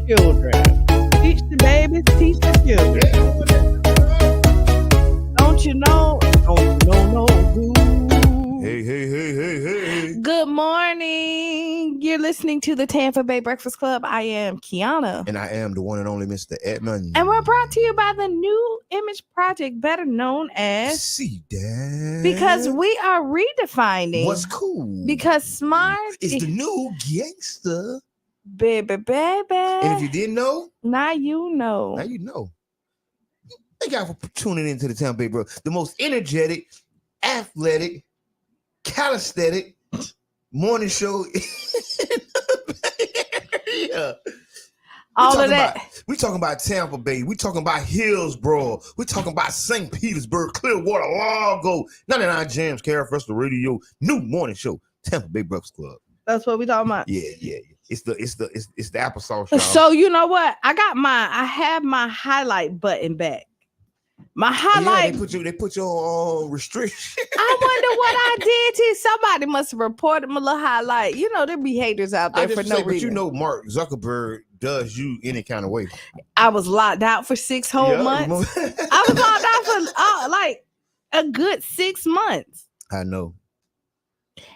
children. Teach the babies, teach the children. Don't you know? Don't know no. Hey. Good morning. You're listening to the Tampa Bay Breakfast Club. I am Qiana. And I am the one and only Mr. Edmund. And we're brought to you by the New Image Project, better known as See that. Because we are redefining what's cool. Because smart is the new gangster. Baby. And if you didn't know, now you know. Now you know. Thank y'all for tuning into the Tampa Bay Bro. The most energetic, athletic, calisthenic morning show. Yeah. All of that. We talking about Tampa Bay. We talking about Hillsborough. We talking about St. Petersburg, Clearwater, Largo. 99 Jams, Carol Festival Radio, new morning show, Tampa Bay Breakfast Club. That's what we talking about. Yeah. It's the applesauce. Y'all. So you know what? I have my highlight button back. My highlight. Yeah, they put you on restriction. I wonder what I did to somebody. Must have reported my little highlight. You know, there be haters out there for no reason. But you know, Mark Zuckerberg does you any kind of way. I was locked out for 6 whole months. I was locked out for like a good 6 months. I know.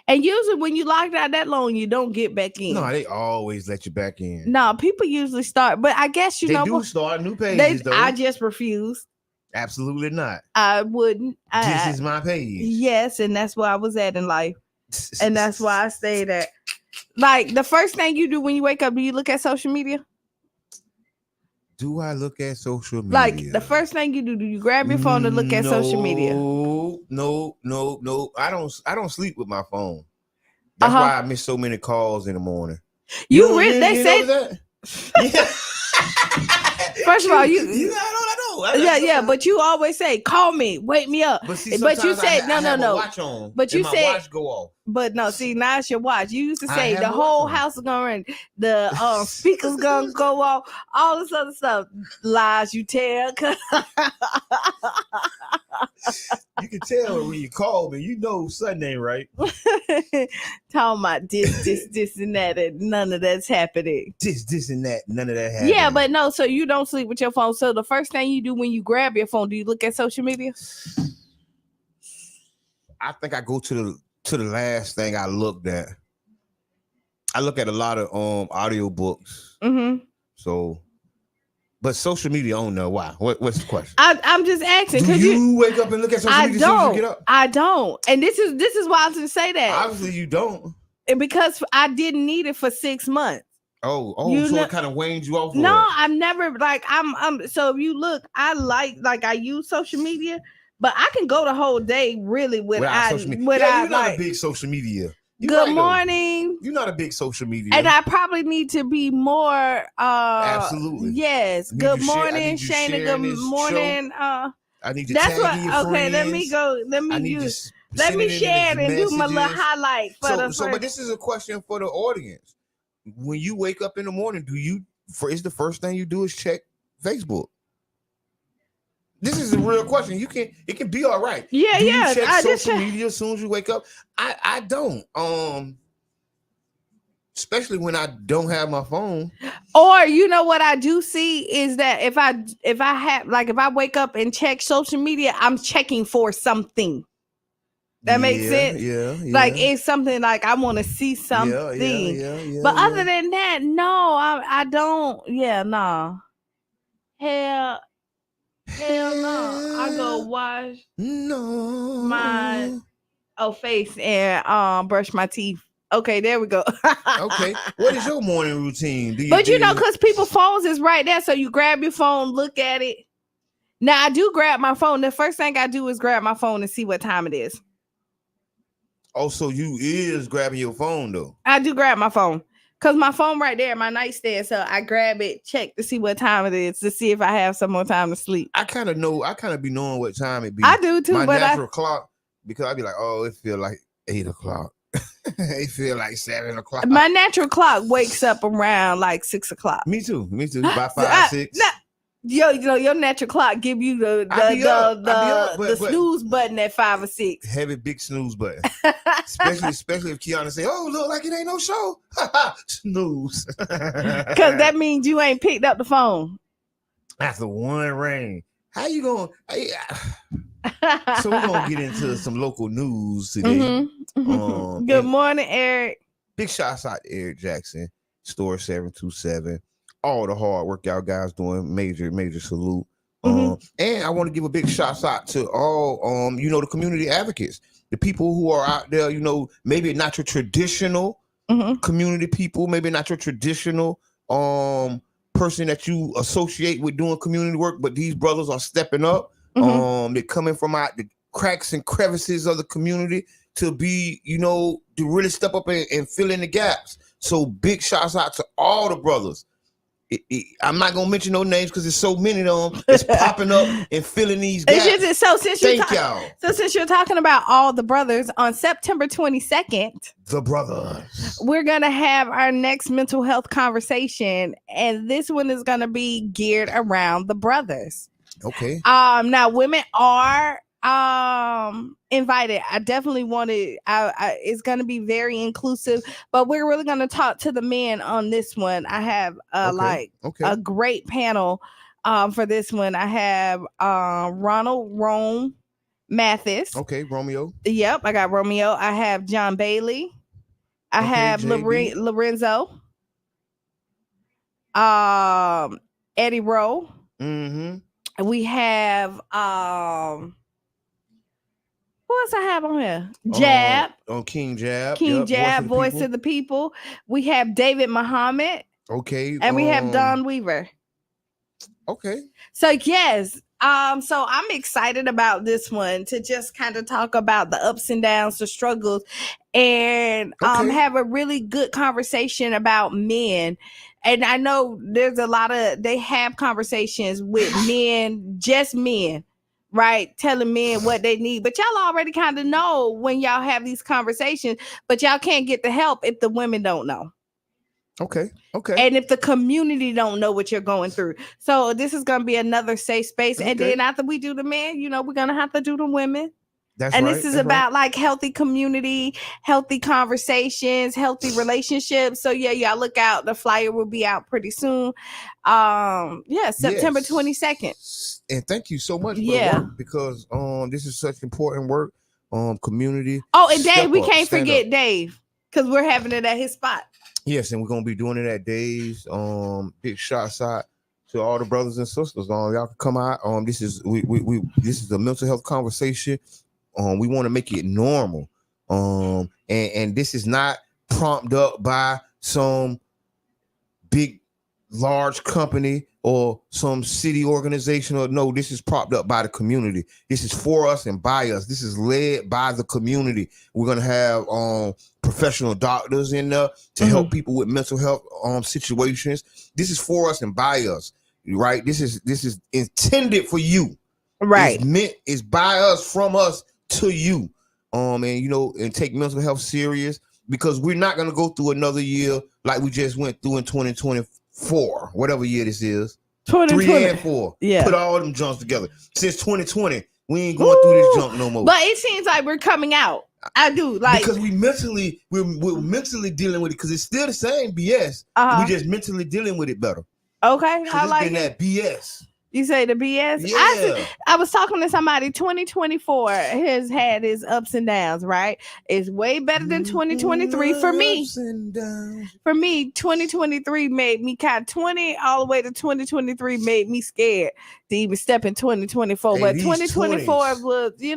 And usually when you locked out that long, you don't get back in. No, they always let you back in. No, people usually start, but I guess they do start new pages. Though. I just refuse. Absolutely not. I wouldn't. This is my page. Yes, and that's where I was at in life. And that's why I stayed at. Like, the first thing you do when you wake up, do you look at social media? Do I look at social media? Like, the first thing you do you grab your phone and look at social media? No. I don't sleep with my phone. That's why I miss so many calls in the morning. They say that? Yeah. First of all, I know. But you always say, "Call me, wake me up." But see, you said no. Watch on, but you my said watch go off. But no, see, now it's your watch. You used to say the whole house is gonna run, the speakers gonna go off, all this other stuff. Lies you tell. You can tell when you call me. You know Sunday, right? Talking about this, and that, and none of that's happening. This, and that, none of that happening. Yeah, but no. So you don't sleep with your phone. So the first thing you do when you grab your phone, do you look at social media? I think I go to the last thing I looked at. I look at a lot of audio books. Mm-hmm. So, but social media, I don't know why. What's the question? I'm just asking. Do you wake up and look at social media as soon as you get up? I don't. And this is why I was going to say that. Obviously, you don't. Because I didn't need it for 6 months. So it kind of wanes you off. No, I've never I'm. So if you look, I I use social media, but I can go the whole day really without social media. You're not a big social media. Good morning. You're not a big social media. And I probably need to be more. Absolutely. Yes. Good morning, Shayna. Good morning. I need to that's tag what. your Okay, friends. Let me go. Let me share it and do my little highlight for the. But this is a question for the audience. When you wake up in the morning, is the first thing you do is check Facebook? This is a real question. It can be all right. Yeah, do yeah. You check social media as soon as you wake up. I don't. Especially when I don't have my phone. Or you know what I do see is that if I wake up and check social media, I'm checking for something. That makes sense. Yeah. Like it's something like I want to see something. Yeah. But other than that, no, I don't. Yeah, no. Hell no. I go wash my face and brush my teeth. Okay, there we go. Okay. What is your morning routine? Because people's phones is right there. So you grab your phone, look at it. Now I do grab my phone. The first thing I do is grab my phone and see what time it is. Oh, so you is grabbing your phone though? I do grab my phone. Because my phone right there, my nightstand. So I grab it, check to see what time it is, to see if I have some more time to sleep. I kind of be knowing what time it be. I do too. My natural clock, because I be like, oh, it feel like 8 o'clock. It feel like 7 o'clock. My natural clock wakes up around like 6 o'clock. Me too. By 5, 6. Your natural clock give you the snooze button at 5 or 6. Heavy big snooze button. especially if Qiana say, "Oh, look like it ain't no show." Snooze. Because that means you ain't picked up the phone. After one ring. How you going? So we're going to get into some local news today. Good morning, Eric. Big shouts out to Eric Jackson, Store 727. All the hard work y'all guys doing. Major salute. And I want to give a big shout out to all, the community advocates, the people who are out there, maybe not your traditional community people, maybe not your traditional person that you associate with doing community work, but these brothers are stepping up. They're coming from out the cracks and crevices of the community to be, to really step up and fill in the gaps. So big shouts out to all the brothers. I'm not gonna mention no names because there's so many of them. It's popping up and filling these gaps. Since you're talking about all the brothers, on September 22nd, the brothers, we're gonna have our next mental health conversation, and this one is gonna be geared around the brothers. Okay. Now women are invited. I definitely wanted. It's going to be very inclusive, but we're really going to talk to the men on this one. I have a great panel for this one. I have Ronald Rome Mathis. Okay, Romeo. Yep, I got Romeo. I have John Bailey. I have Lorenzo. Eddie Rowe. We have who else I have on here? Jab. King Jab. King Jab, Voice of the People. We have David Muhammad. Okay. And we have Don Weaver. Okay. So yes. So I'm excited about this one to just kind of talk about the ups and downs, the struggles, and have a really good conversation about men. And I know there's they have conversations with men, just men, right? Telling men what they need. But y'all already kind of know when y'all have these conversations, but y'all can't get the help if the women don't know. Okay. And if the community don't know what you're going through. So this is going to be another safe space. Okay. And then after we do the men, we're going to have to do the women. This is about like healthy community, healthy conversations, healthy relationships. So yeah, y'all look out. The flyer will be out pretty soon. September 22nd. And thank you so much for the work, because this is such important work. Community. Oh, and Dave, we can't forget Dave, because we're having it at his spot. Yes, and we're gonna be doing it at Dave's. Big shots out to all the brothers and sisters. Y'all can come out. This is this is a mental health conversation. We want to make it normal. And this is not prompted up by some big, large company or some city organization. Or no, this is propped up by the community. This is for us and by us. This is led by the community. We're gonna have professional doctors in there to help people with mental health situations. This is for us and by us, right? This is intended for you, right? It's by us, from us to you, and take mental health serious, because we're not gonna go through another year like we just went through in 2024, whatever year this is. 3 and 4. Yeah. Put all them junks together. Since 2020, we ain't going through this junk no more. But it seems like we're coming out. I do, like, because we're mentally dealing with it, because it's still the same BS. We just mentally dealing with it better. Okay, I like it. That BS. You say the BS? Yeah. I was talking to somebody. 2024 has had its ups and downs, right? It's way better than 2023 for me. For me, 2023 made me kind of 20 all the way to 2023 made me scared to even step in 2024. Hey, but 2024 20s, was, these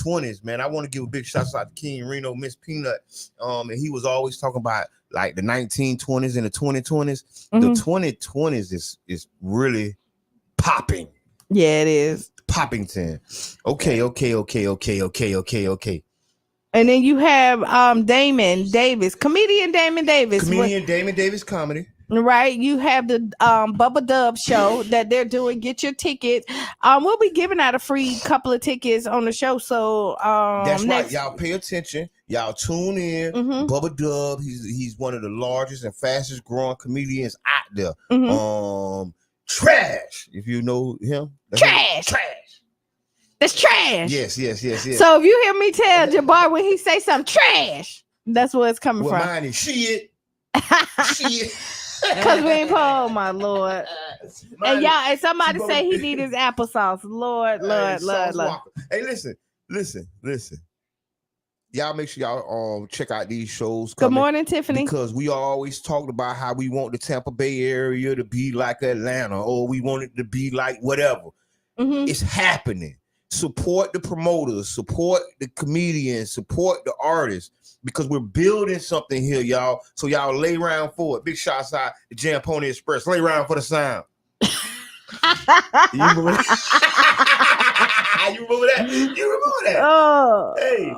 20s, man. I want to give a big shout out to King Reno, Miss Peanut. And he was always talking about like the 1920s and the 2020s. The 2020s is really popping. Yeah, it is. Poppington. Okay. And then you have Damon Davis, comedian Damon Davis. Damon Davis comedy. Right. You have the Bubba Dub show that they're doing. Get your tickets. We'll be giving out a free couple of tickets on the show. So that's right. Y'all pay attention. Y'all tune in. Bubba Dub, he's one of the largest and fastest growing comedians out there. Trash. If you know him. Trash. Trash. That's trash. Yes. So if you hear me tell Jabbar when he say something trash, that's where it's coming from. Mine is shit. Shit. Cause we ain't oh my Lord. And y'all, and somebody say he need his applesauce. Lord. Hey, listen. Y'all make sure y'all check out these shows. Good morning, Tiffany. Because we always talked about how we want the Tampa Bay area to be like Atlanta, or we want it to be like whatever. Mm-hmm. It's happening. Support the promoters, support the comedians, support the artists, because we're building something here, y'all. So y'all lay around for it. Big shots out the Jam Pony Express. Lay around for the sound. You remember that? You remember that? Oh. Hey,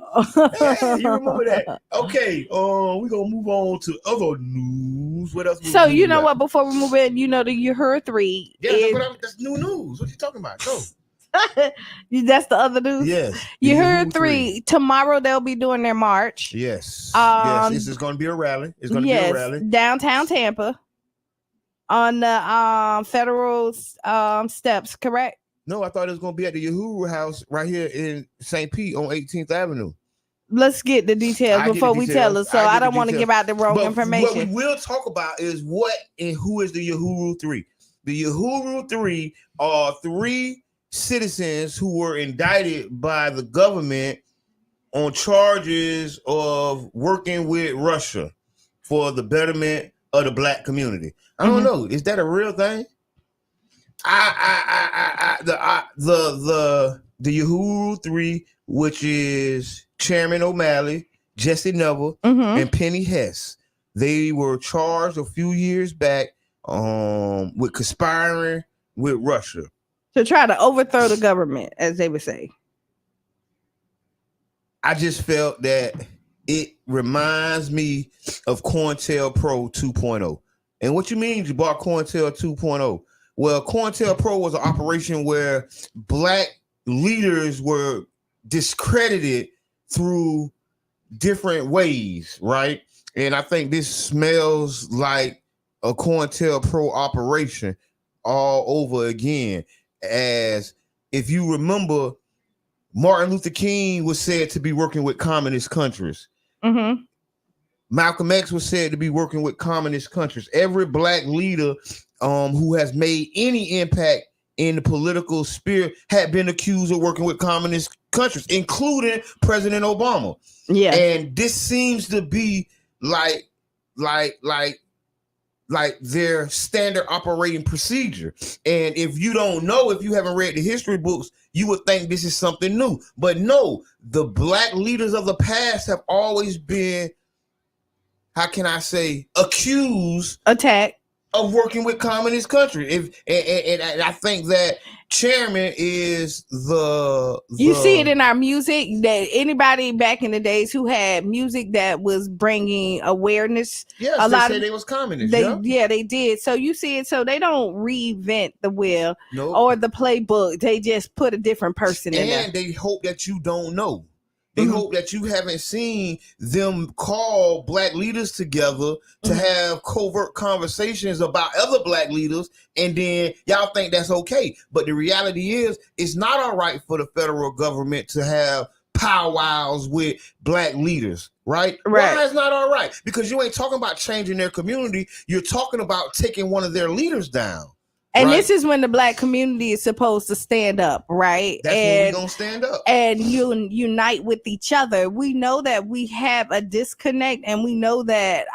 you remember that? Okay, we're gonna move on to other news. What else? So you know what? Before we move in, you know the Uhuru 3. Yeah, that's new news. What you talking about? Go. That's the other news. Yes. Uhuru 3. Tomorrow they'll be doing their march. Yes. Yes. This is going to be a rally. It's going to be a rally downtown Tampa on the federal steps. Correct? No, I thought it was going to be at the Uhuru house right here in St. Pete on 18th Avenue. Let's get the details before we tell us. So I don't want to give out the wrong information. What we will talk about is what and who is the Uhuru 3. The Uhuru 3 are 3 citizens who were indicted by the government on charges of working with Russia for the betterment of the black community. I don't know. Is that a real thing? The Uhuru 3, which is Chairman O'Malley, Jesse Neville, and Penny Hess. They were charged a few years back with conspiring with Russia to try to overthrow the government, as they would say. I just felt that it reminds me of COINTELPRO 2.0. And what you mean you bought COINTEL 2.0? Well, COINTELPRO was an operation where black leaders were discredited through different ways, right? And I think this smells like a COINTELPRO operation all over again. As if you remember, Martin Luther King was said to be working with communist countries. Malcolm X was said to be working with communist countries. Every black leader who has made any impact in the political sphere had been accused of working with communist countries, including President Obama. Yeah. And this seems to be like their standard operating procedure. And if you don't know, if you haven't read the history books, you would think this is something new. But no, the black leaders of the past have always been, how can I say, accused, attacked, of working with communist countries. And I think that chairman is you see it in our music, that anybody back in the days who had music that was bringing awareness. Yes, a lot they was communist. They did. So you see it. So they don't reinvent the wheel or the playbook. They just put a different person in there. And they hope that you don't know. They hope that you haven't seen them call black leaders together to have covert conversations about other black leaders, and then y'all think that's okay. But the reality is, it's not all right for the federal government to have powwows with black leaders, right? Why is not all right? Because you ain't talking about changing their community. You're talking about taking one of their leaders down. And this is when the black community is supposed to stand up, right? That's when we're going to stand up. And unite with each other. We know that we have a disconnect, and we know that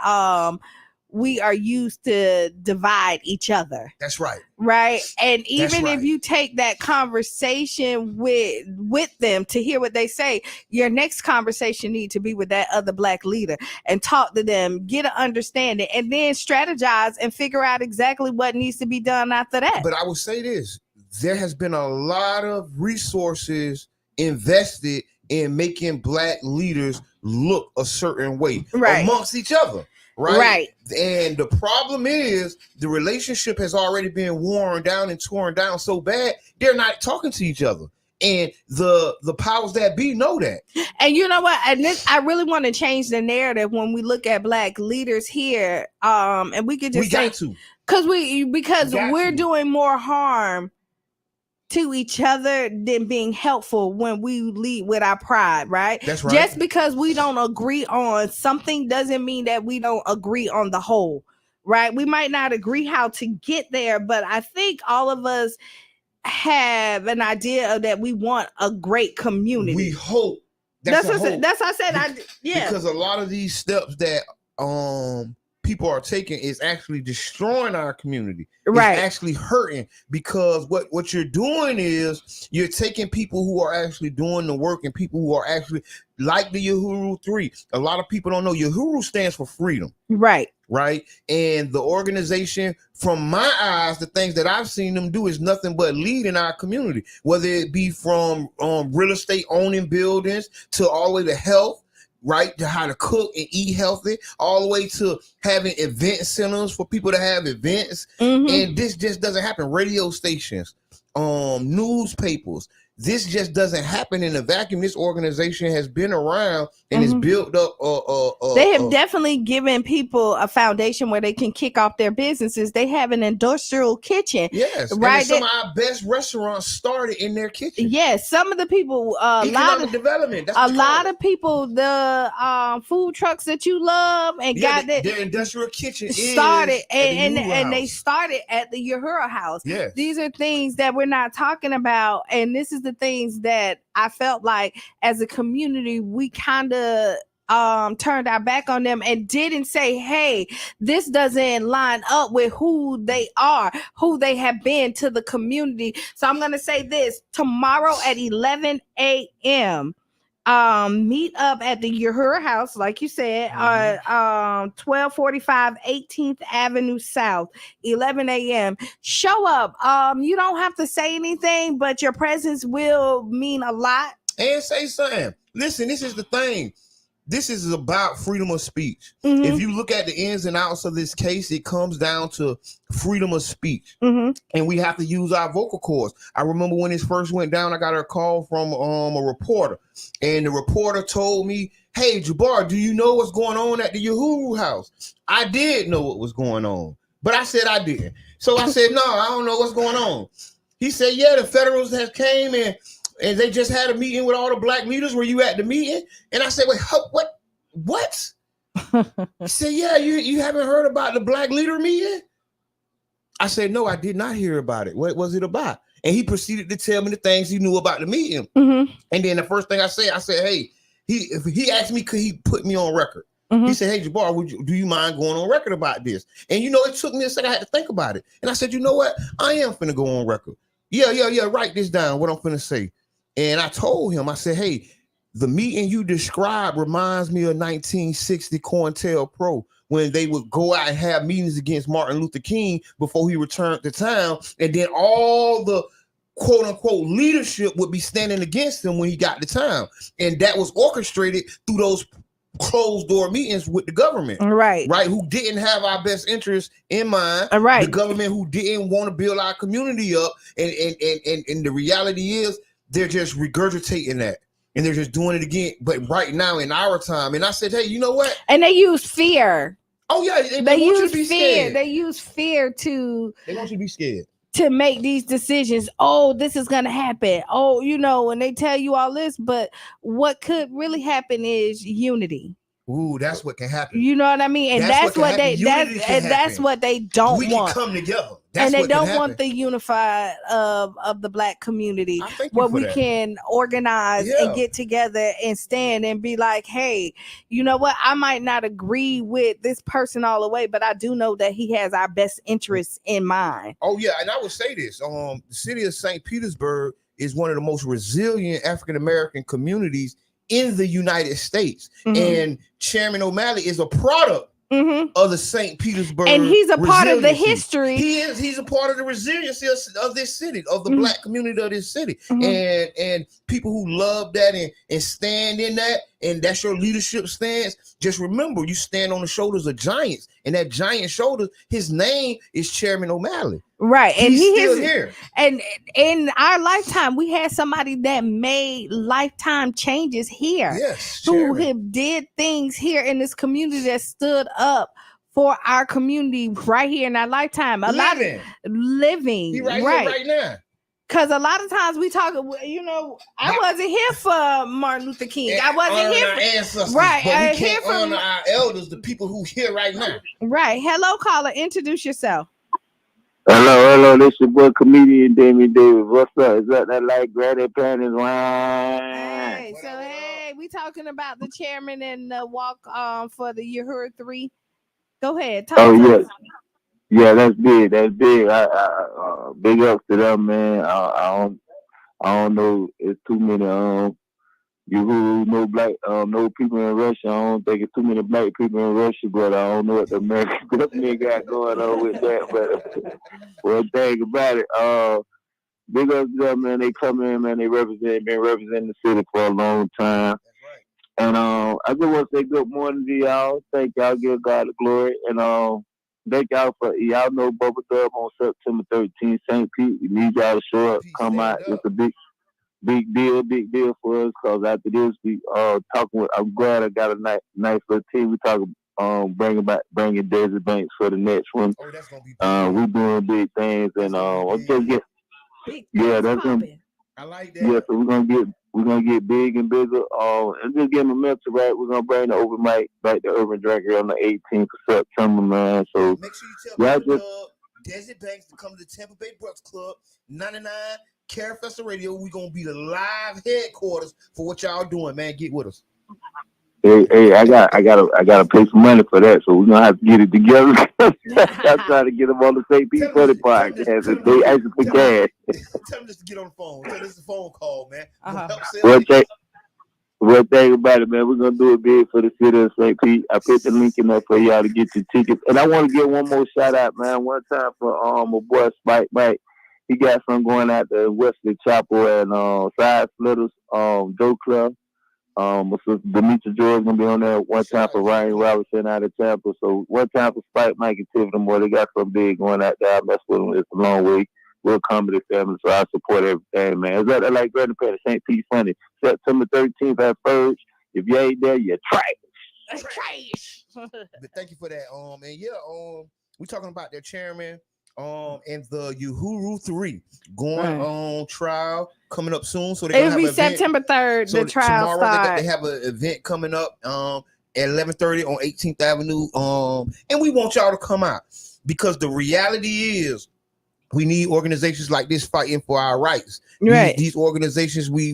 we are used to divide each other. That's right. Right. And even if you take that conversation with them to hear what they say, your next conversation need to be with that other black leader and talk to them, get an understanding, and then strategize and figure out exactly what needs to be done after that. But I will say this, there has been a lot of resources invested in making black leaders look a certain way amongst each other. Right. And the problem is the relationship has already been worn down and torn down so bad, they're not talking to each other. And the powers that be know that. And you know what? And I really want to change the narrative when we look at black leaders here. And we could just because we're doing more harm to each other than being helpful when we lead with our pride, right? That's right. Just because we don't agree on something doesn't mean that we don't agree on the whole, right? We might not agree how to get there, but I think all of us have an idea of that we want a great community. We hope. That's what I said. Because a lot of these steps that people are taking is actually destroying our community. Right. It's actually hurting, because what you're doing is you're taking people who are actually doing the work and people who are actually like the Uhuru 3. A lot of people don't know Uhuru stands for freedom. Right. Right. And the organization, from my eyes, the things that I've seen them do is nothing but lead in our community, whether it be from real estate owning buildings to all the way to health, right, to how to cook and eat healthy, all the way to having event centers for people to have events. And this just doesn't happen. Radio stations, newspapers. This just doesn't happen in a vacuum. This organization has been around and it's built up. They have definitely given people a foundation where they can kick off their businesses. They have an industrial kitchen. Yes, right. And some of our best restaurants started in their kitchen. Yes, some of the people, economic development. That's a lot of people, the food trucks that you love and got that their industrial kitchen started and they started at the Uhuru house. Yes. These are things that we're not talking about, and this is the things that I felt like as a community we kind of turned our back on them and didn't say, hey, this doesn't line up with who they are, who they have been to the community. So I'm going to say this: tomorrow at 11 a.m. Meet up at the Uhuru house, like you said, 1245 18th Avenue South, 11 a.m. Show up. You don't have to say anything, but your presence will mean a lot. And say something. Listen, this is the thing. This is about freedom of speech. If you look at the ins and outs of this case, it comes down to freedom of speech. And we have to use our vocal cords. I remember when this first went down, I got a call from a reporter. And the reporter told me, hey, Jabbar, do you know what's going on at the Uhuru house? I did know what was going on, but I said I didn't. So I said, no, I don't know what's going on. He said, yeah, the Federals have came and they just had a meeting with all the black leaders. Were you at the meeting? And I said, wait, what? He said, yeah, you haven't heard about the black leader meeting? I said, no, I did not hear about it. What was it about? And he proceeded to tell me the things he knew about the meeting. And then the first thing I said, hey, he asked me, could he put me on record? He said, hey, Jabbar, do you mind going on record about this? And, it took me a second. I had to think about it. And I said, you know what? I am finna go on record. Yeah. Write this down, what I'm finna say. And I told him, I said, hey, the meeting you described reminds me of 1960 COINTELPRO, when they would go out and have meetings against Martin Luther King before he returned to town. And then all the quote unquote leadership would be standing against him when he got to town. And that was orchestrated through those closed door meetings with the government. Right. Who didn't have our best interests in mind. The government who didn't want to build our community up. And the reality is, they're just regurgitating that and they're just doing it again. But right now in our time, and I said, hey, you know what? And they use fear. Oh yeah, they want you to be scared. They use fear to. They want you to be scared to make these decisions. Oh, this is gonna happen. Oh, and they tell you all this, but what could really happen is unity. Ooh, that's what can happen. You know what I mean? And that's what they don't want. We can come together. And they don't want the unified of the black community where we can organize and get together and stand and be like, hey, you know what? I might not agree with this person all the way, but I do know that he has our best interests in mind. Oh yeah, and I would say this: the city of St. Petersburg is one of the most resilient African American communities in the United States, and Chairman O'Malley is a product of the St. Petersburg, and he's a part of the history. He's a part of the resiliency of this city, of the black community of this city, and people who love that and stand in that, and that's your leadership stance. Just remember, you stand on the shoulders of giants, and that giant shoulders, his name is Chairman O'Malley. Right, and he's still here. And in our lifetime, we had somebody that made lifetime changes here. Yes, who did things here in this community that stood up for our community right here in our lifetime. Living. He right here right now. Because a lot of times we talk, I wasn't here for Martin Luther King. I wasn't here for our ancestors, right. But we can't honor our elders, the people who here right now. Right. Hello, caller. Introduce yourself. Hello. This your boy comedian Damien Davis. What's up? Is that like Granny Panties? Hey, we talking about the chairman and the walk for the Uhuru 3. Go ahead. Talk to us. Yeah, that's big. That's big. I big ups to them, man. I don't know. It's too many no black no people in Russia. I don't think it's too many black people in Russia, but I don't know what the American government got going on with that. But one thing about it, big ups to them, man. They come in, man. They been representing the city for a long time. And I just want to say good morning to y'all. Thank y'all. Give God the glory. And thank y'all for y'all know Bubba Dub on September 13th, St. Pete. We need y'all to show up, come out. It's a big deal for us. Cause after this, we talking with. I'm glad I got a nice little team. We talking bringing Desert Banks for the next one. Oh, that's gonna be. We doing big things, and I'm just get. Yeah, that's gonna. I like that. Yeah, so we're gonna get big and bigger. And just get momentum right. We're gonna bring the open mic back to Urban Drinker on the 18th of September, man. So make sure you tell Desert Banks to come to the Tampa Bay Bucks Club 99 Care Festival Radio. We're gonna be the live headquarters for what y'all doing, man. Get with us. Hey, I gotta pay some money for that, so we're gonna have to get it together. I'm trying to get them on the St. Pete for the podcast. They asking for cash. Tell them just to get on the phone. Tell this is a phone call, man. One thing about it, man, we're gonna do it big for the city of St. Pete. I put the link in there for y'all to get your tickets. And I want to give one more shout out, man. One time for my boy Spike Mike. He got some going out to Wesley Chapel and Side Splitters, Joe Club. My sister Demetra George gonna be on there one time for Ryan Robinson out of Tampa. So one time for Spike Mike and Tiffany Moore. They got some big going out there. I mess with them. It's a long way. We're a comedy family, so I support everything, man. Is that like Granny Patty, St. Pete Sunday, September 13th at Purge? If you ain't there, you're trash. Trash. But thank you for that. And yeah, we talking about their chairman, and the Uhuru 3 going on trial coming up soon. So they're gonna have September 3rd. So the trial starts. They have an event coming up at 11:30 on 18th Avenue. And we want y'all to come out because the reality is we need organizations like this fighting for our rights. Right. These organizations, we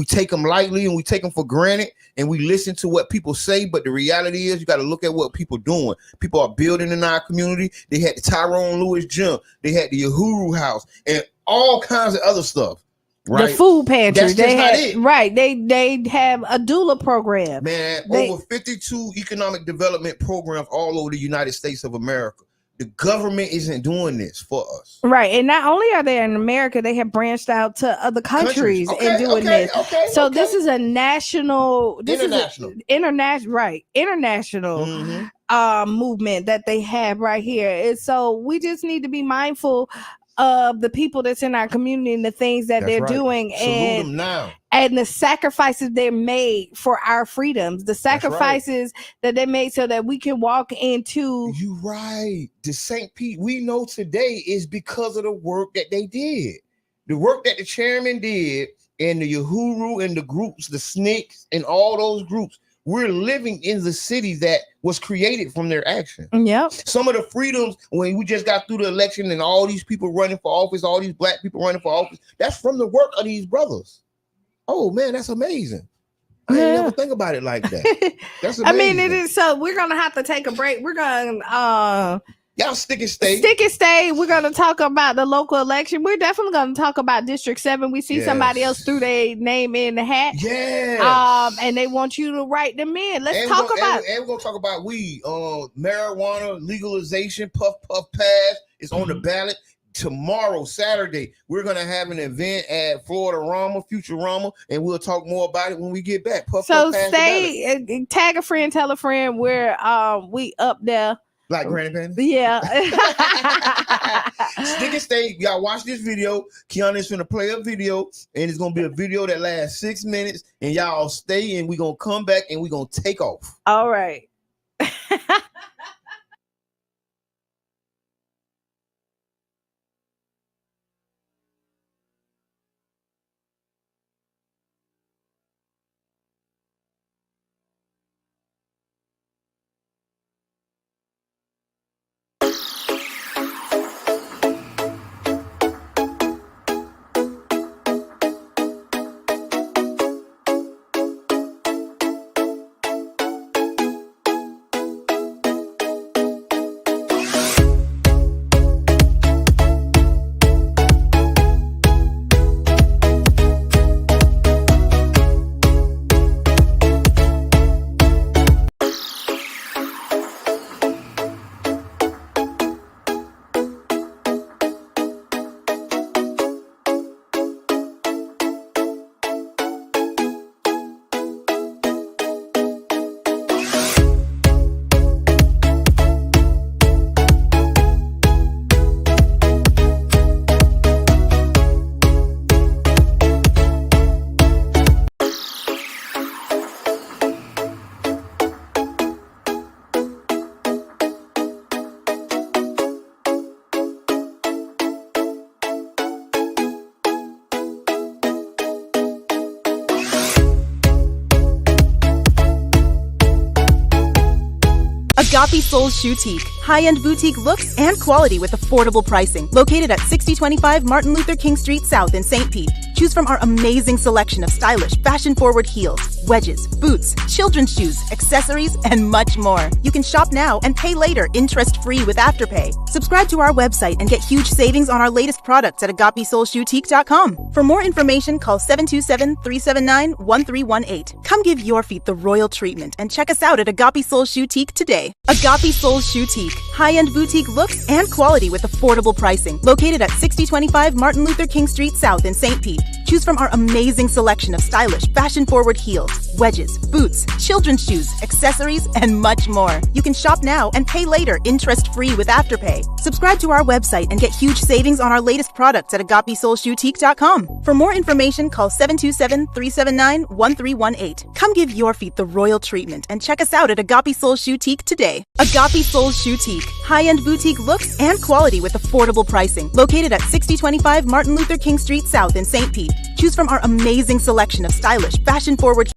take them lightly and we take them for granted and we listen to what people say. But the reality is you got to look at what people doing. People are building in our community. They had the Tyrone Lewis Gym. They had the Uhuru House and all kinds of other stuff. Right? The food pantry. That's just not it. Right. They have a doula program. Man, over 52 economic development programs all over the United States of America. The government isn't doing this for us. Right. And not only are they in America, they have branched out to other countries and doing this. So this is a international movement that they have right here. And so we just need to be mindful of the people that's in our community and the things that they're doing. Salute them now. And the sacrifices they made for our freedoms, the sacrifices that they made so that we can walk into. You're right. The St. Pete we know today is because of the work that they did. The work that the chairman did and the Uhuru and the groups, the Snakes and all those groups. We're living in the city that was created from their action. Yep. Some of the freedoms when we just got through the election and all these people running for office, all these black people running for office, that's from the work of these brothers. Oh man, that's amazing. I didn't never think about it like that. That's amazing. I mean, it is. So we're gonna have to take a break. We're gonna y'all stick and stay. Stick and stay. We're gonna talk about the local election. We're definitely gonna talk about District 7. We see somebody else threw their name in the hat. Yeah. And they want you to write them in. Let's talk about. And we're gonna talk about weed. Marijuana legalization. Puff pass is on the ballot. Tomorrow, Saturday, we're going to have an event at Futurama, and we'll talk more about it when we get back. So stay, tag a friend, tell a friend where we up there. Like Granny Penny? Yeah. Stick and stay. Y'all watch this video. Qiana is going to play a video, and it's going to be a video that lasts 6 minutes, and y'all stay, and we're going to come back, and we're going to take off. All right. Agape Soul Boutique. High-end boutique looks and quality with affordable pricing. Located at 6025 Martin Luther King Street South in St. Pete. Choose from our amazing selection of stylish, fashion-forward heels, wedges, boots, children's shoes, accessories, and much more. You can shop now and pay later, interest-free with Afterpay. Subscribe to our website and get huge savings on our latest products at agapesoulboutique.com. For more information, call 727-379-1318. Come give your feet the royal treatment and check us out at Agape Soul Boutique today. Agape Soul Boutique. High-end boutique looks and quality with affordable pricing. Located at 6025 Martin Luther King Street South in St. Pete. Choose from our amazing selection of stylish, fashion-forward heels, wedges, boots, children's shoes, accessories, and much more. You can shop now and pay later, interest-free with Afterpay. Subscribe to our website and get huge savings on our latest products at agapesoulboutique.com. For more information, call 727-379-1318. Come give your feet the royal treatment and check us out at Agape Soul Boutique today. Agape Soul Boutique. High-end boutique looks and quality with affordable pricing. Located at 6025 Martin Luther King Street South in St. Pete. Choose from our amazing selection of stylish, fashion-forward.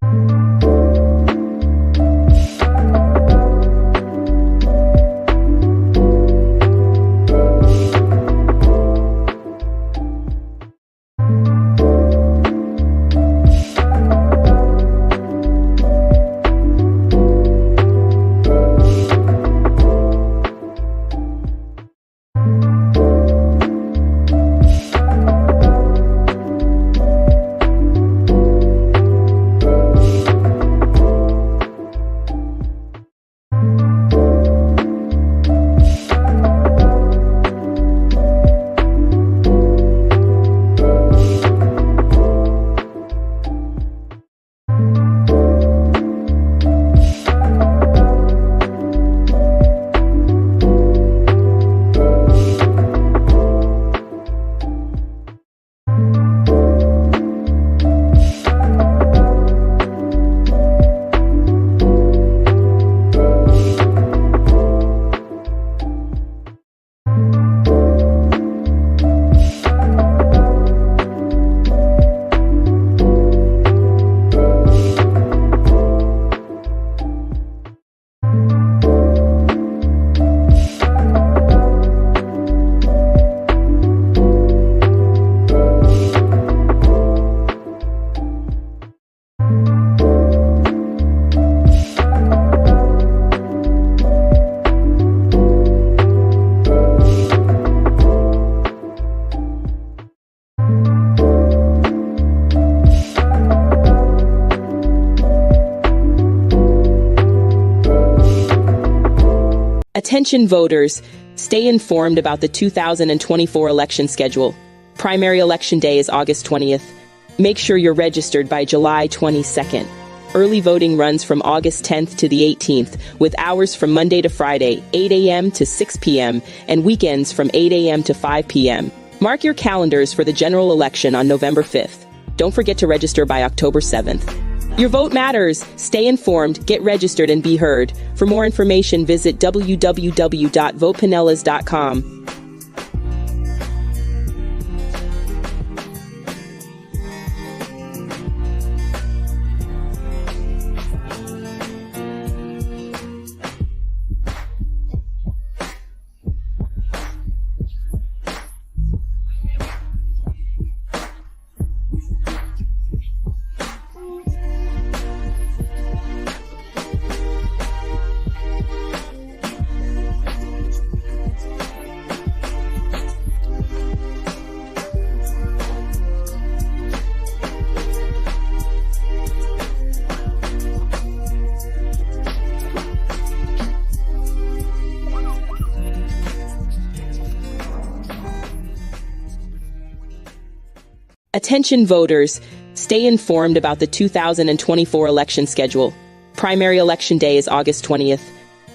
Attention voters, stay informed about the 2024 election schedule. Primary election day is August 20th. Make sure you're registered by July 22nd. Early voting runs from August 10th to the 18th, with hours from Monday to Friday, 8 a.m. to 6 p.m., and weekends from 8 a.m. to 5 p.m. Mark your calendars for the general election on November 5th. Don't forget to register by October 7th. Your vote matters. Stay informed, get registered, and be heard. For more information, visit www.votepinellas.com. Attention voters, stay informed about the 2024 election schedule. Primary election day is August 20th.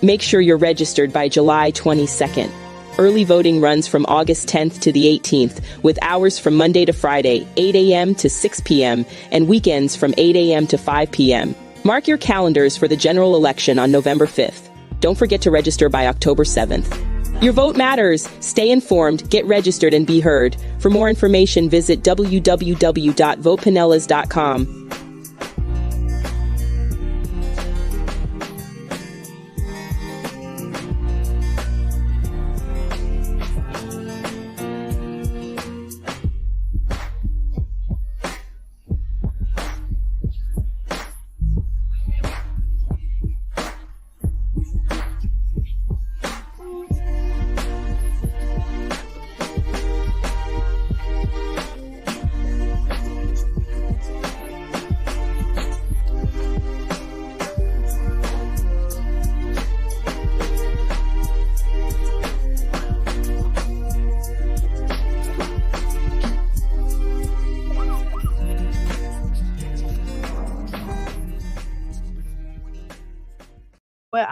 Make sure you're registered by July 22nd. Early voting runs from August 10th to the 18th, with hours from Monday to Friday, 8 a.m. to 6 p.m., and weekends from 8 a.m. to 5 p.m. Mark your calendars for the general election on November 5th. Don't forget to register by October 7th. Your vote matters. Stay informed, get registered, and be heard. For more information, visit www.votepinellas.com.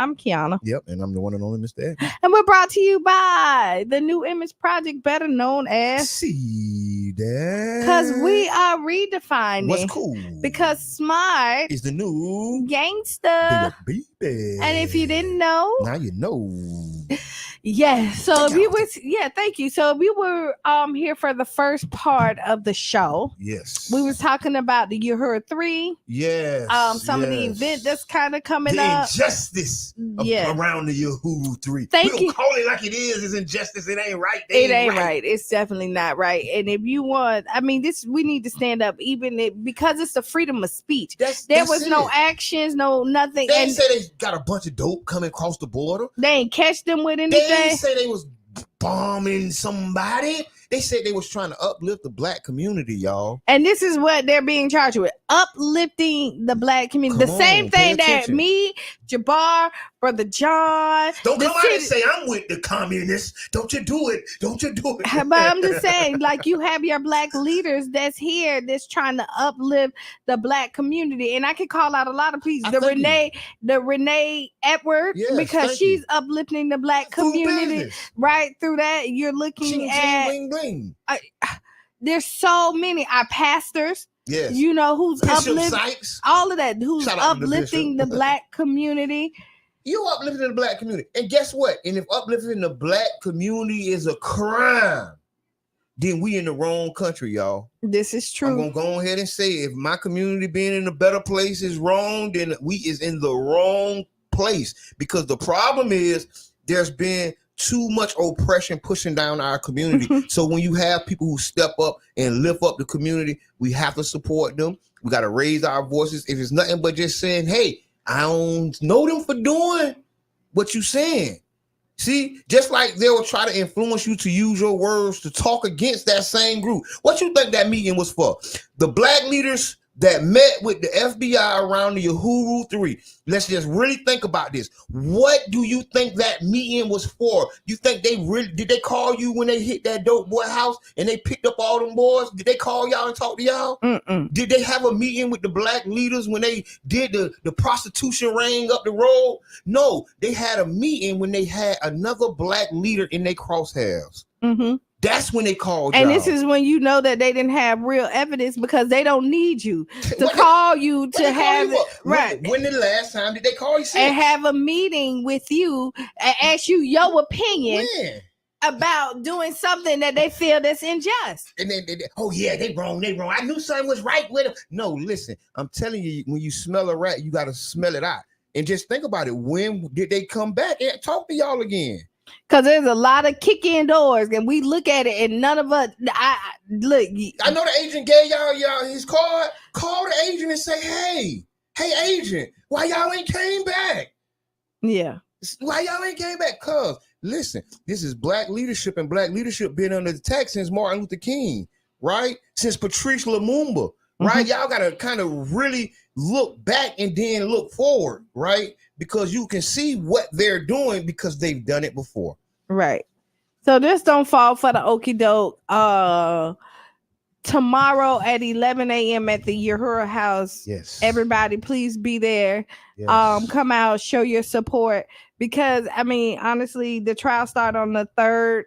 I'm Qiana. Yep, and I'm the one and only Mr. Ed. And we're brought to you by the New Image Project, better known as See that? Because we are redefining what's cool. Because smart is the new gangster. baby. And if you didn't know, now you know. Yeah. So we were thank you. So we were here for the first part of the show. Yes. We was talking about the Uhuru 3. Yes. Some of the event that's kind of coming the up. Injustice around the Uhuru 3. Thank you. Call it like it is. It's injustice. It ain't right. It ain't right. It's definitely not right. And if you want, I mean, we need to stand up, because it's the freedom of speech. There was no actions, no nothing. They ain't say they got a bunch of dope coming across the border. They ain't catch them with anything. They ain't say they was bombing somebody. They said they was trying to uplift the black community, y'all. And this is what they're being charged with: uplifting the black community. Same thing that me, Jabbar, Brother John. Don't come out and say I'm with the communists. Don't you do it. Don't you do it. But I'm just saying, like, you have your black leaders that's here that's trying to uplift the black community. And I can call out a lot of people. The Renee Edwards, because she's uplifting the black community. Right through that, you're looking at there's so many our pastors, you know, who's uplifting all of that, who's uplifting the black community. You uplifting the black community, and guess what? And if uplifting the black community is a crime, then we in the wrong country, y'all. This is true. I'm gonna go ahead and say, if my community being in a better place is wrong, then we is in the wrong place, because the problem is there's been too much oppression pushing down our community. So when you have people who step up and lift up the community, we have to support them. We got to raise our voices. If it's nothing but just saying, hey, I don't know them for doing what you saying. See, just like they will try to influence you to use your words to talk against that same group. What you think that meeting was for? The black leaders that met with the FBI around the Uhuru 3. Let's just really think about this. What do you think that meeting was for? You think did they call you when they hit that dope boy house and they picked up all them boys? Did they call y'all and talk to y'all? Mm-mm. Did they have a meeting with the black leaders when they did the prostitution ring up the road? No, they had a meeting when they had another black leader in their crosshairs. Mm-hmm. That's when they called and y'all. This is when you know that they didn't have real evidence, because they don't need you to call you to have it. Right. When the last time did they call you? And have a meeting with you and ask you your opinion about doing something that they feel that's unjust. And then, they wrong. I knew something was right with them. No, listen, I'm telling you, when you smell a rat, you got to smell it out. And just think about it. When did they come back and talk to y'all again? Because there's a lot of kick-in doors, and we look at it, and none of us. I know the agent gave y'all his card. Call the agent and say, hey, agent, why y'all ain't came back? Yeah. Why y'all ain't came back? Cause listen, this is black leadership, and black leadership been under attack since Martin Luther King, right? Since Patrice Lumumba, right? Y'all gotta kind of really look back and then look forward, right? Because you can see what they're doing because they've done it before. Right. So just don't fall for the okie doke. Tomorrow at 11 a.m. at the Uhuru House. Yes. Everybody, please be there. Yes. Come out, show your support. Because, I mean, honestly, the trial started on the 3rd.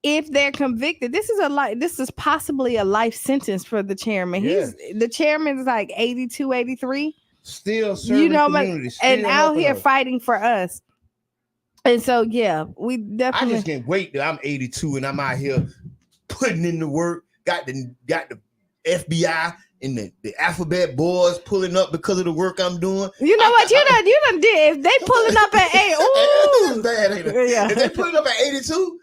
If they're convicted, this is possibly a life sentence for the chairman. The chairman is like 82, 83. Still serving community. And out here fighting for us. And so, we definitely. I just can't wait that I'm 82 and I'm out here putting in the work. Got the FBI and the alphabet boys pulling up because of the work I'm doing. You know what? You done did. If they pulling up at 8, ooh. Bad, ain't it? Yeah. If they pulling up at 82,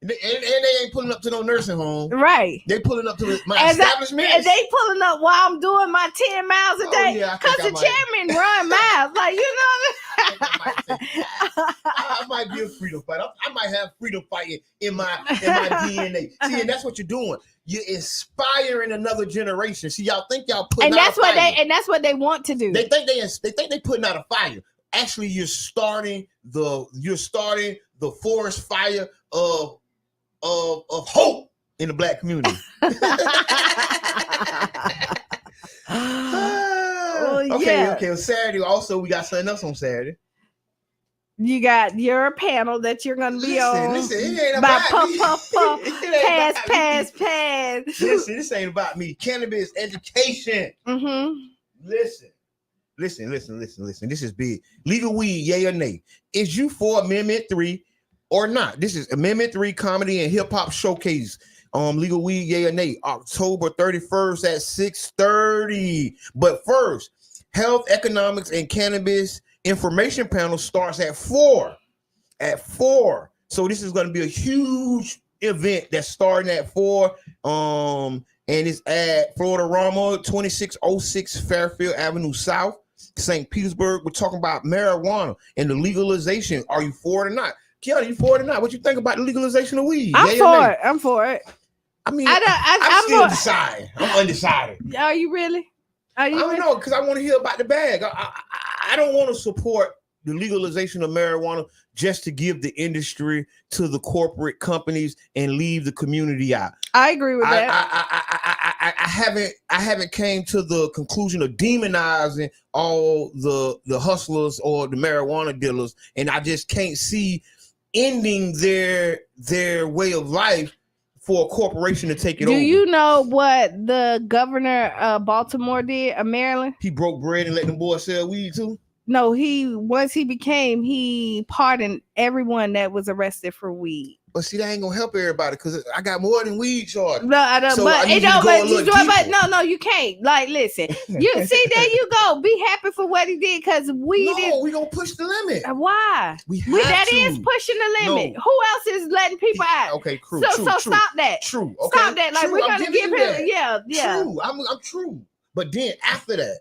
and they ain't pulling up to no nursing home. Right. They pulling up to my establishment. And they pulling up while I'm doing my 10 miles a day. Because the chairman run miles. Like, you know. I might be a freedom fighter. I might have freedom fighting in my DNA. See, and that's what you're doing. You're inspiring another generation. See, y'all think y'all putting out a fire. And that's what they want to do. They think they putting out a fire. Actually, you're starting the forest fire of hope in the black community. Okay. Saturday also we got something else on Saturday. You got your panel that you're gonna be on. Listen, it ain't By about me. puff, pass. Listen, this ain't about me. Cannabis education. Listen. This is big. Legal weed, yay or nay? Is you for Amendment 3 or not? This is Amendment 3 Comedy and Hip Hop Showcase. Legal weed, yay or nay? October 31st at 6:30. But first, Health, Economics, and Cannabis Information Panel starts at 4. So this is going to be a huge event that's starting at 4. And it's at Florida Rama, 2606 Fairfield Avenue South, St. Petersburg. We're talking about marijuana and the legalization. Are you for it or not? Qiana, you for it or not? What you think about the legalization of weed? I'm for it. I mean, I'm still deciding. I'm undecided. Are you really? I don't know, because I want to hear about the bag. I don't want to support the legalization of marijuana just to give the industry to the corporate companies and leave the community out. I agree with that. I haven't came to the conclusion of demonizing all the hustlers or the marijuana dealers, and I just can't see ending their way of life for a corporation to take it over. Do you know what the governor of Baltimore did, Maryland? He broke bread and let them boys sell weed too? No, he pardoned everyone that was arrested for weed. But see, that ain't gonna help everybody because I got more than weed charge. No, I don't. So but I it don't. But no, you can't. Like, listen, you see, there you go. Be happy for what he did because we gonna push the limit. Why? That is pushing the limit. No. Who else is letting people out? Okay, true. So stop that. True. Okay. Stop that. Like, true. we're gonna give him. Yeah. True. I'm true. But then after that,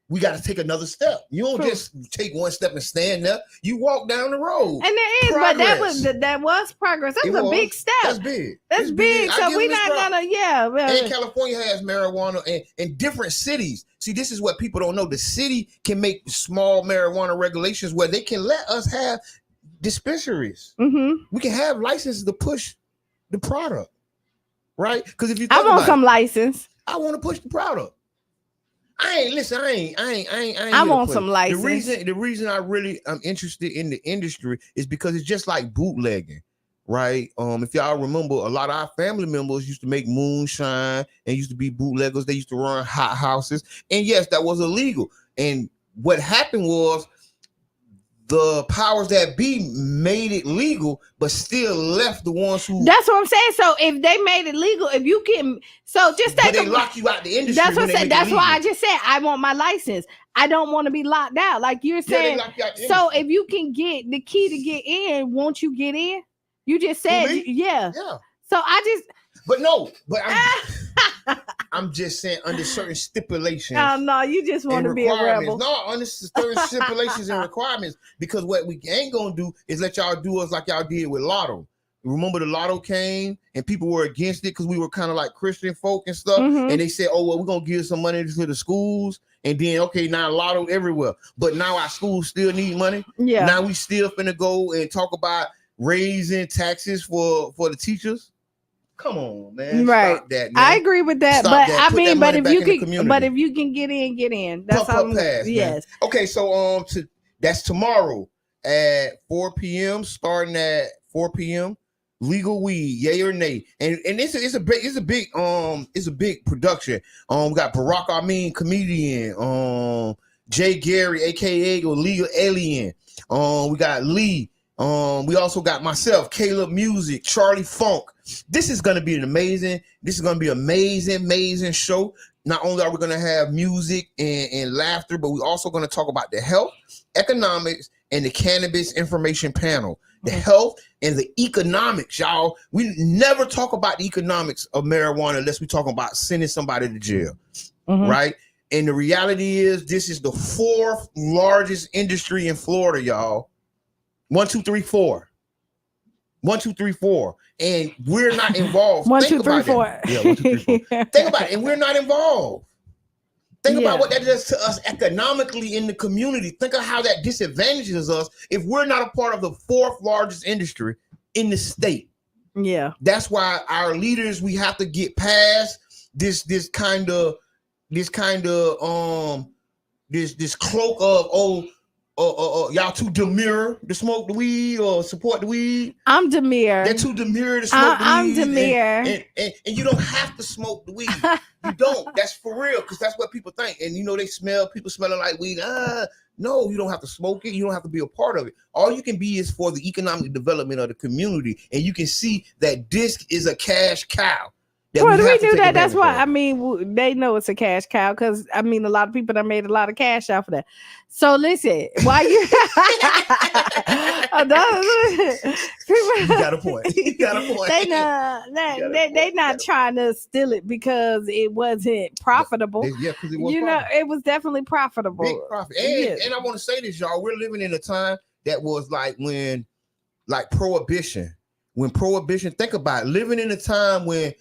we got to take another step. You don't just take one step and stand there. You walk down the road. And there is, progress. But that was progress. That's a big step. That's big. That's big. So we're not gonna, And California has marijuana in different cities. See, this is what people don't know. The city can make small marijuana regulations where they can let us have dispensaries. Mm-hmm. We can have licenses to push the product, right? Because if you, I want some license. I want to push the product. I want some license. The reason I'm interested in the industry is because it's just like bootlegging, right? If y'all remember, a lot of our family members used to make moonshine and used to be bootleggers. They used to run hot houses, and yes, that was illegal. And what happened was the powers that be made it legal, but still left the ones who. That's what I'm saying. So if they made it legal, if you can, so just take. But they lock you out the industry. That's what I said. That's why I just said I want my license. I don't want to be locked out, like you're saying. So if you can get the key to get in, won't you get in? You just said, yeah. So I just. I'm just saying under certain stipulations. No, you just want to be a rebel. No, under certain stipulations and requirements, because what we ain't gonna do is let y'all do us like y'all did with Lotto. Remember the Lotto came and people were against it because we were kind of like Christian folk and stuff. And they said, oh, well, we're gonna give some money to the schools. And then, okay, now Lotto everywhere. But now our schools still need money. Yeah. Now we still finna go and talk about raising taxes for the teachers. Come on, man. Right. Stop that, man. I agree with that. Stop but that. I mean, but if you can get in, get in. That's how I'm pass, yes. Man. Okay, so that's tomorrow at 4 p.m. starting at 4 p.m. Legal weed, yay or nay? And it's a big production. We got Barack Amin, comedian, Jay Gary, aka Legal Alien. We got Lee. We also got myself, Caleb Music, Charlie Funk. This is gonna be amazing show. Not only are we gonna have music and laughter, but we're also gonna talk about the health, economics, and the cannabis information panel. The health and the economics, y'all. We never talk about the economics of marijuana unless we talk about sending somebody to jail, right? And the reality is, this is the 4th largest industry in Florida, y'all. 1, 2, 3, 4. 1, 2, 3, 4. And we're not involved. 1, 2, 3, 4. Yeah, 1, 2, 3, 4. Think about it. And we're not involved. Think about what that does to us economically in the community. Think of how that disadvantages us if we're not a part of the 4th largest industry in the state. Yeah. That's why our leaders, we have to get past this cloak of, y'all too demure to smoke the weed or support the weed. I'm demure. They're too demure to smoke the weed. I'm demure. And you don't have to smoke the weed. You don't. That's for real, because that's what people think. And they smell people smelling like weed. No, you don't have to smoke it. You don't have to be a part of it. All you can be is for the economic development of the community. And you can see that disc is a cash cow. Well, we do that. That's why, I mean, they know it's a cash cow because, I mean, a lot of people that made a lot of cash off of that. So listen, why you? You got a point. You got a point. They not trying to steal it because it wasn't profitable. Yeah, because it was. It was definitely profitable. Big profit. And I want to say this, y'all. We're living in a time that was like prohibition. When prohibition, think about it, living in a time when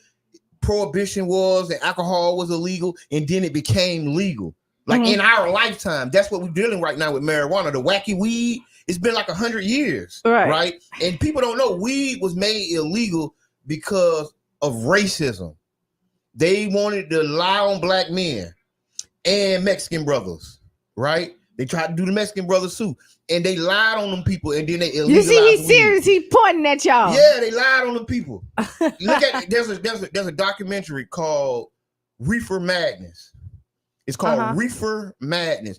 prohibition was and alcohol was illegal, and then it became legal. Like in our lifetime, that's what we're dealing right now with marijuana. The wacky weed, it's been like 100 years, right? And people don't know weed was made illegal because of racism. They wanted to lie on black men and Mexican brothers, right? They tried to do the Mexican brothers too, and they lied on them people, and then they illegalized. You see, he's serious. He's pointing at y'all. Yeah, they lied on them people. Look at it. There's a documentary called Reefer Madness. It's called Reefer Madness.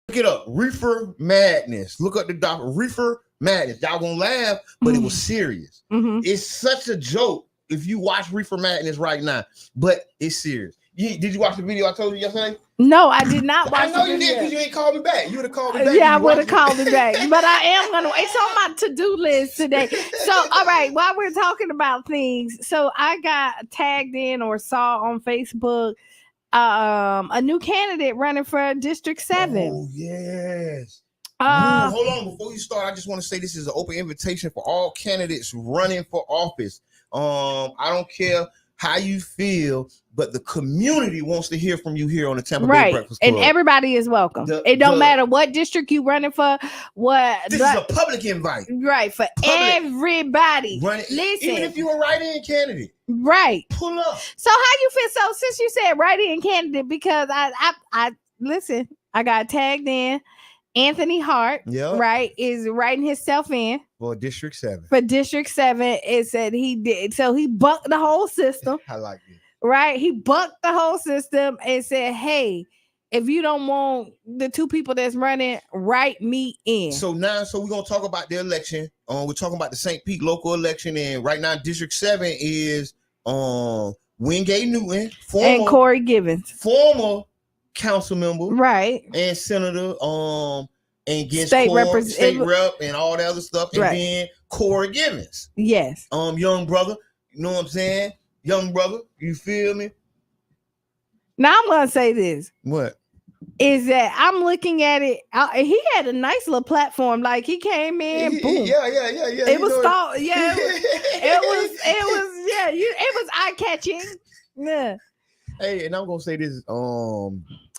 Look it up. Reefer Madness. Look up the doc. Reefer Madness. Y'all gonna laugh, but it was serious. It's such a joke if you watch Reefer Madness right now, but it's serious. Did you watch the video I told you yesterday? No, I did not watch. I know you did because you ain't called me back. You would have called me back. Yeah, I would have called me back. But I am gonna. It's on my to-do list today. So, all right, while we're talking about things, so I got tagged in or saw on Facebook a new candidate running for District 7. Oh yes. Hold on, before you start, I just want to say this is an open invitation for all candidates running for office. I don't care how you feel, but the community wants to hear from you here on the Tampa Bay Breakfast Club. And everybody is welcome. It don't matter what district you running for. This is a public invite. Right, for everybody. Listen. Even if you're a write-in candidate. Right. Pull up. So how you feel? So since you said write-in candidate, because I listen, I got tagged in. Anthony Hart, right, is writing himself in for District 7. For District 7, it said he did. So he bucked the whole system. I like it. Right? He bucked the whole system and said, hey, if you don't want the two people that's running, write me in. So we're going to talk about the election. We're talking about the St. Pete local election. And right now, District 7 is Wingate Newton. And Corey Givens. Former council member, right, and senator, and against state rep and all that other stuff, and then Corey Givens, yes, young brother, you know what I'm saying, young brother, you feel me? Now I'm gonna say this. What is that? I'm looking at it. He had a nice little platform. Like he came in, boom, yeah. It was thought, yeah, it was eye catching, yeah. Hey, and I'm gonna say this.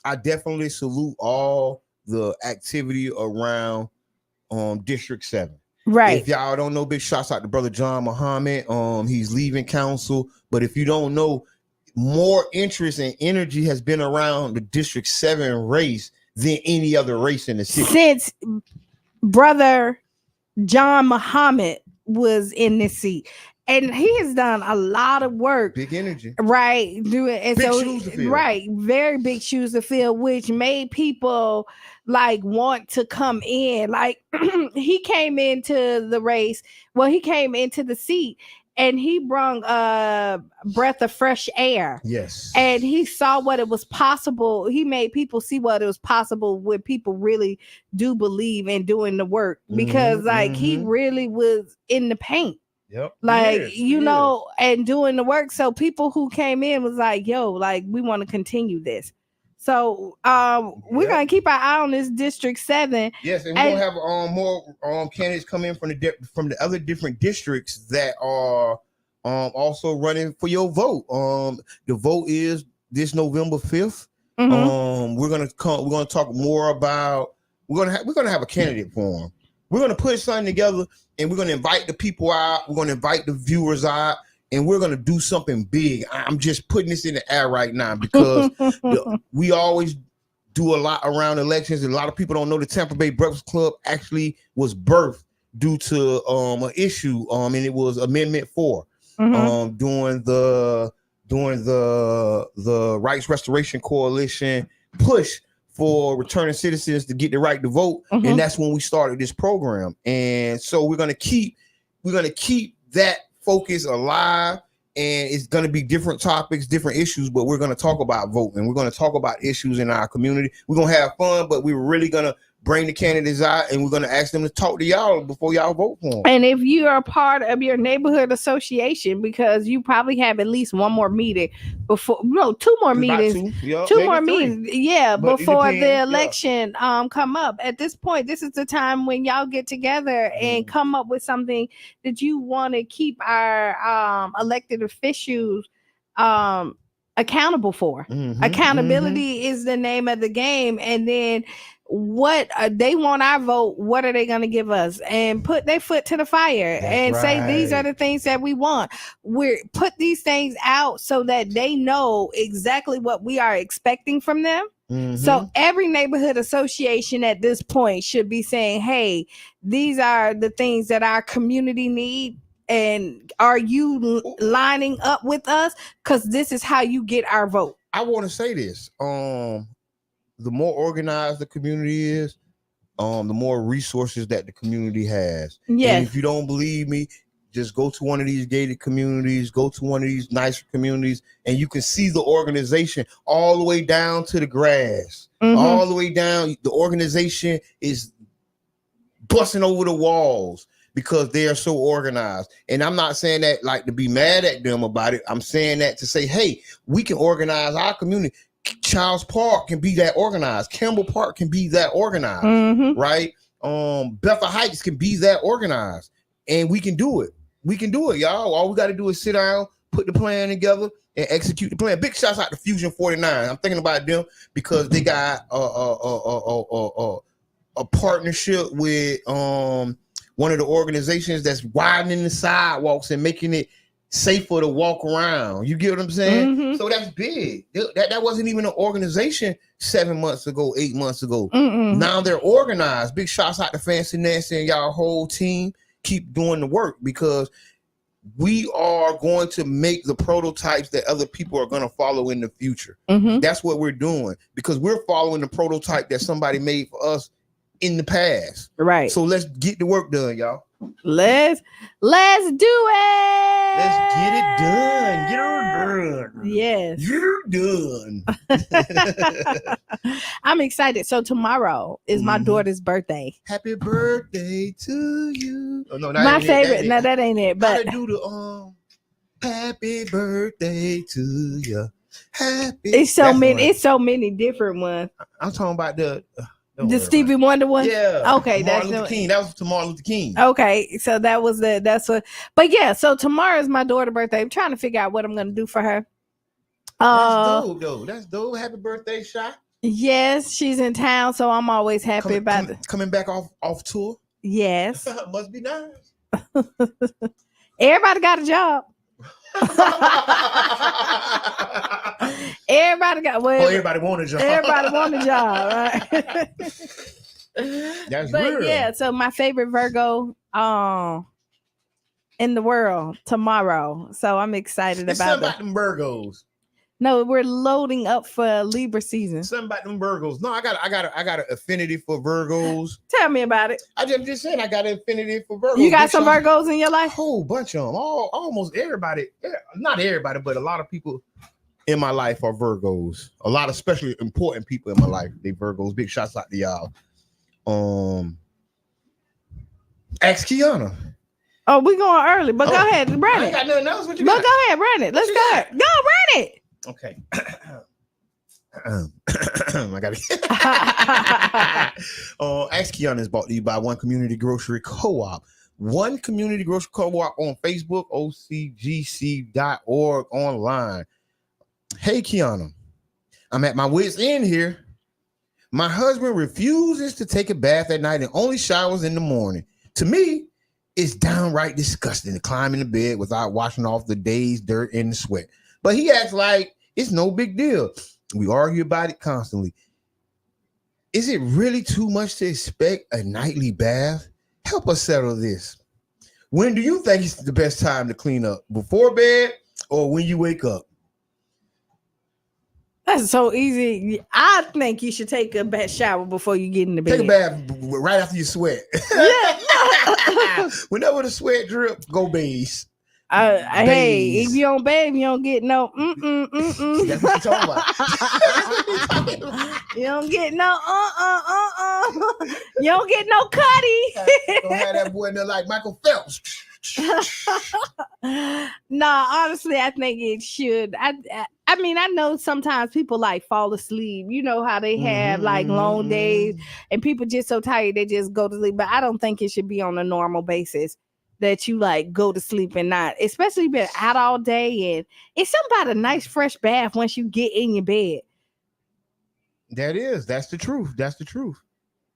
I definitely salute all the activity around District 7. Right. If y'all don't know, big shouts out to brother John Muhammad. He's leaving council. But if you don't know, more interest and energy has been around the District 7 race than any other race in the city. Since brother John Muhammad was in this seat. And he has done a lot of work. Big energy. Right. And big shoes to fill. Right. Very big shoes to fill, which made people like want to come in. Like he came into the race. Well, he came into the seat and he brought a breath of fresh air. Yes. And he saw what it was possible. He made people see what it was possible when people really do believe in doing the work. Because he really was in the paint. Yep. Like, you know, and doing the work. So people who came in was like, yo, like, we want to continue this. So we're going to keep our eye on this District 7. Yes, and we're going to have more candidates come in from the other different districts that are also running for your vote. The vote is this November 5th. We're going to talk more about we're going to have a candidate forum. We're going to put something together and we're going to invite the people out. We're going to invite the viewers out. and we're going to do something big. I'm just putting this in the air right now because we always do a lot around elections. A lot of people don't know the Tampa Bay Breakfast Club actually was birthed due to an issue, and it was Amendment 4 during the Rights Restoration Coalition push for returning citizens to get the right to vote, and that's when we started this program. And so we're gonna keep that focus alive, and it's gonna be different topics, different issues, but we're gonna talk about voting. We're gonna talk about issues in our community. We're gonna have fun, but we're really gonna bring the candidates out, and we're going to ask them to talk to y'all before y'all vote for them. And if you are part of your neighborhood association, because you probably have at least one more meeting before, no, two more meetings, two more meetings, but before the election come up. At this point, this is the time when y'all get together and come up with something that you want to keep our elected officials accountable for. Accountability is the name of the game. And then what they want our vote, what are they going to give us, and put their foot to the fire say these are the things that we want. We put these things out so that they know exactly what we are expecting from them. So every neighborhood association at this point should be saying, hey, these are the things that our community need, and are you lining up with us? Because this is how you get our vote. I want to say this. The more organized the community is, the more resources that the community has. Yes. And if you don't believe me, just go to one of these gated communities, go to one of these nicer communities, and you can see the organization all the way down to the grass. All the way down. The organization is busting over the walls because they are so organized. And I'm not saying that like to be mad at them about it. I'm saying that to say, hey, we can organize our community. Childs Park can be that organized. Campbell Park can be that organized, right? Bethel Heights can be that organized, and we can do it. We can do it, y'all. All we got to do is sit down, put the plan together, and execute the plan. Big shouts out to Fusion 49. I'm thinking about them because they got a partnership with one of the organizations that's widening the sidewalks and making it safer to walk around. You get what I'm saying? So that's big. That wasn't even an organization 7 months ago, 8 months ago. Now they're organized. Big shouts out to Fancy Nancy and y'all whole team. Keep doing the work, because we are going to make the prototypes that other people are going to follow in the future. That's what we're doing, because we're following the prototype that somebody made for us in the past. Right. So let's get the work done, y'all. Let's do it. Let's get it done. Get her done. Yes. You're done. I'm excited. So tomorrow is my daughter's birthday. Happy birthday to you. Oh, no, my favorite. No, that ain't it. But gotta do the happy birthday to you. Happy. It's so many. It's so many different ones. I'm talking about the Stevie Wonder one. Yeah. Okay. Martin Luther King. That was to Martin Luther King. Okay. So that's what. But yeah. So tomorrow is my daughter's birthday. I'm trying to figure out what I'm going to do for her. That's dope, though. That's dope. Happy birthday, Shy. Yes, she's in town, so I'm always happy about it. Coming back off tour. Yes. Must be nice. Everybody got a job. Everybody want a job. Everybody want a job, right? That's but real. Yeah, so my favorite Virgo in the world tomorrow. So I'm excited about that. Them Virgos. No, we're loading up for Libra season. Something about them Virgos. No, I got an affinity for Virgos. Tell me about it. I just said I got an affinity for Virgos. You got some Virgos in your life? A whole bunch of them. Almost everybody. Not everybody, but a lot of people in my life are Virgos. A lot of especially important people in my life, they Virgos. Big shouts out to y'all. Ask Qiana. Oh, we going early, but go ahead, run it. I got nothing else. What you got? But go ahead, run it. Let's go. Go run it. Okay. I got it. Ask Qiana is brought to you by One Community Grocery Co-op. One Community Grocery Co-op on Facebook, ocgc.org online. Hey, Qiana, I'm at my wit's end here. My husband refuses to take a bath at night and only showers in the morning. To me, It's downright disgusting to climb in the bed without washing off the day's dirt and the sweat. But he acts like it's no big deal. We argue about it constantly. Is it really too much to expect a nightly bath? Help us settle this. When do you think it's the best time to clean up? Before bed or when you wake up? That's so easy. I think you should take a bath shower before you get in the bed. Take a bath right after you sweat. Yeah. Whenever the sweat drip, go bathe. Hey, if you don't bathe, you don't get no That's what you're talking about. You don't get no You don't get no cutty. Don't have that boy in there like Michael Phelps. No, honestly, I think it should. I mean, I know sometimes people like fall asleep. You know how they have like long days and people just so tired they just go to sleep. But I don't think it should be on a normal basis that you like go to sleep and not, especially been out all day. And it's something about a nice fresh bath once you get in your bed. That's the truth. That's the truth.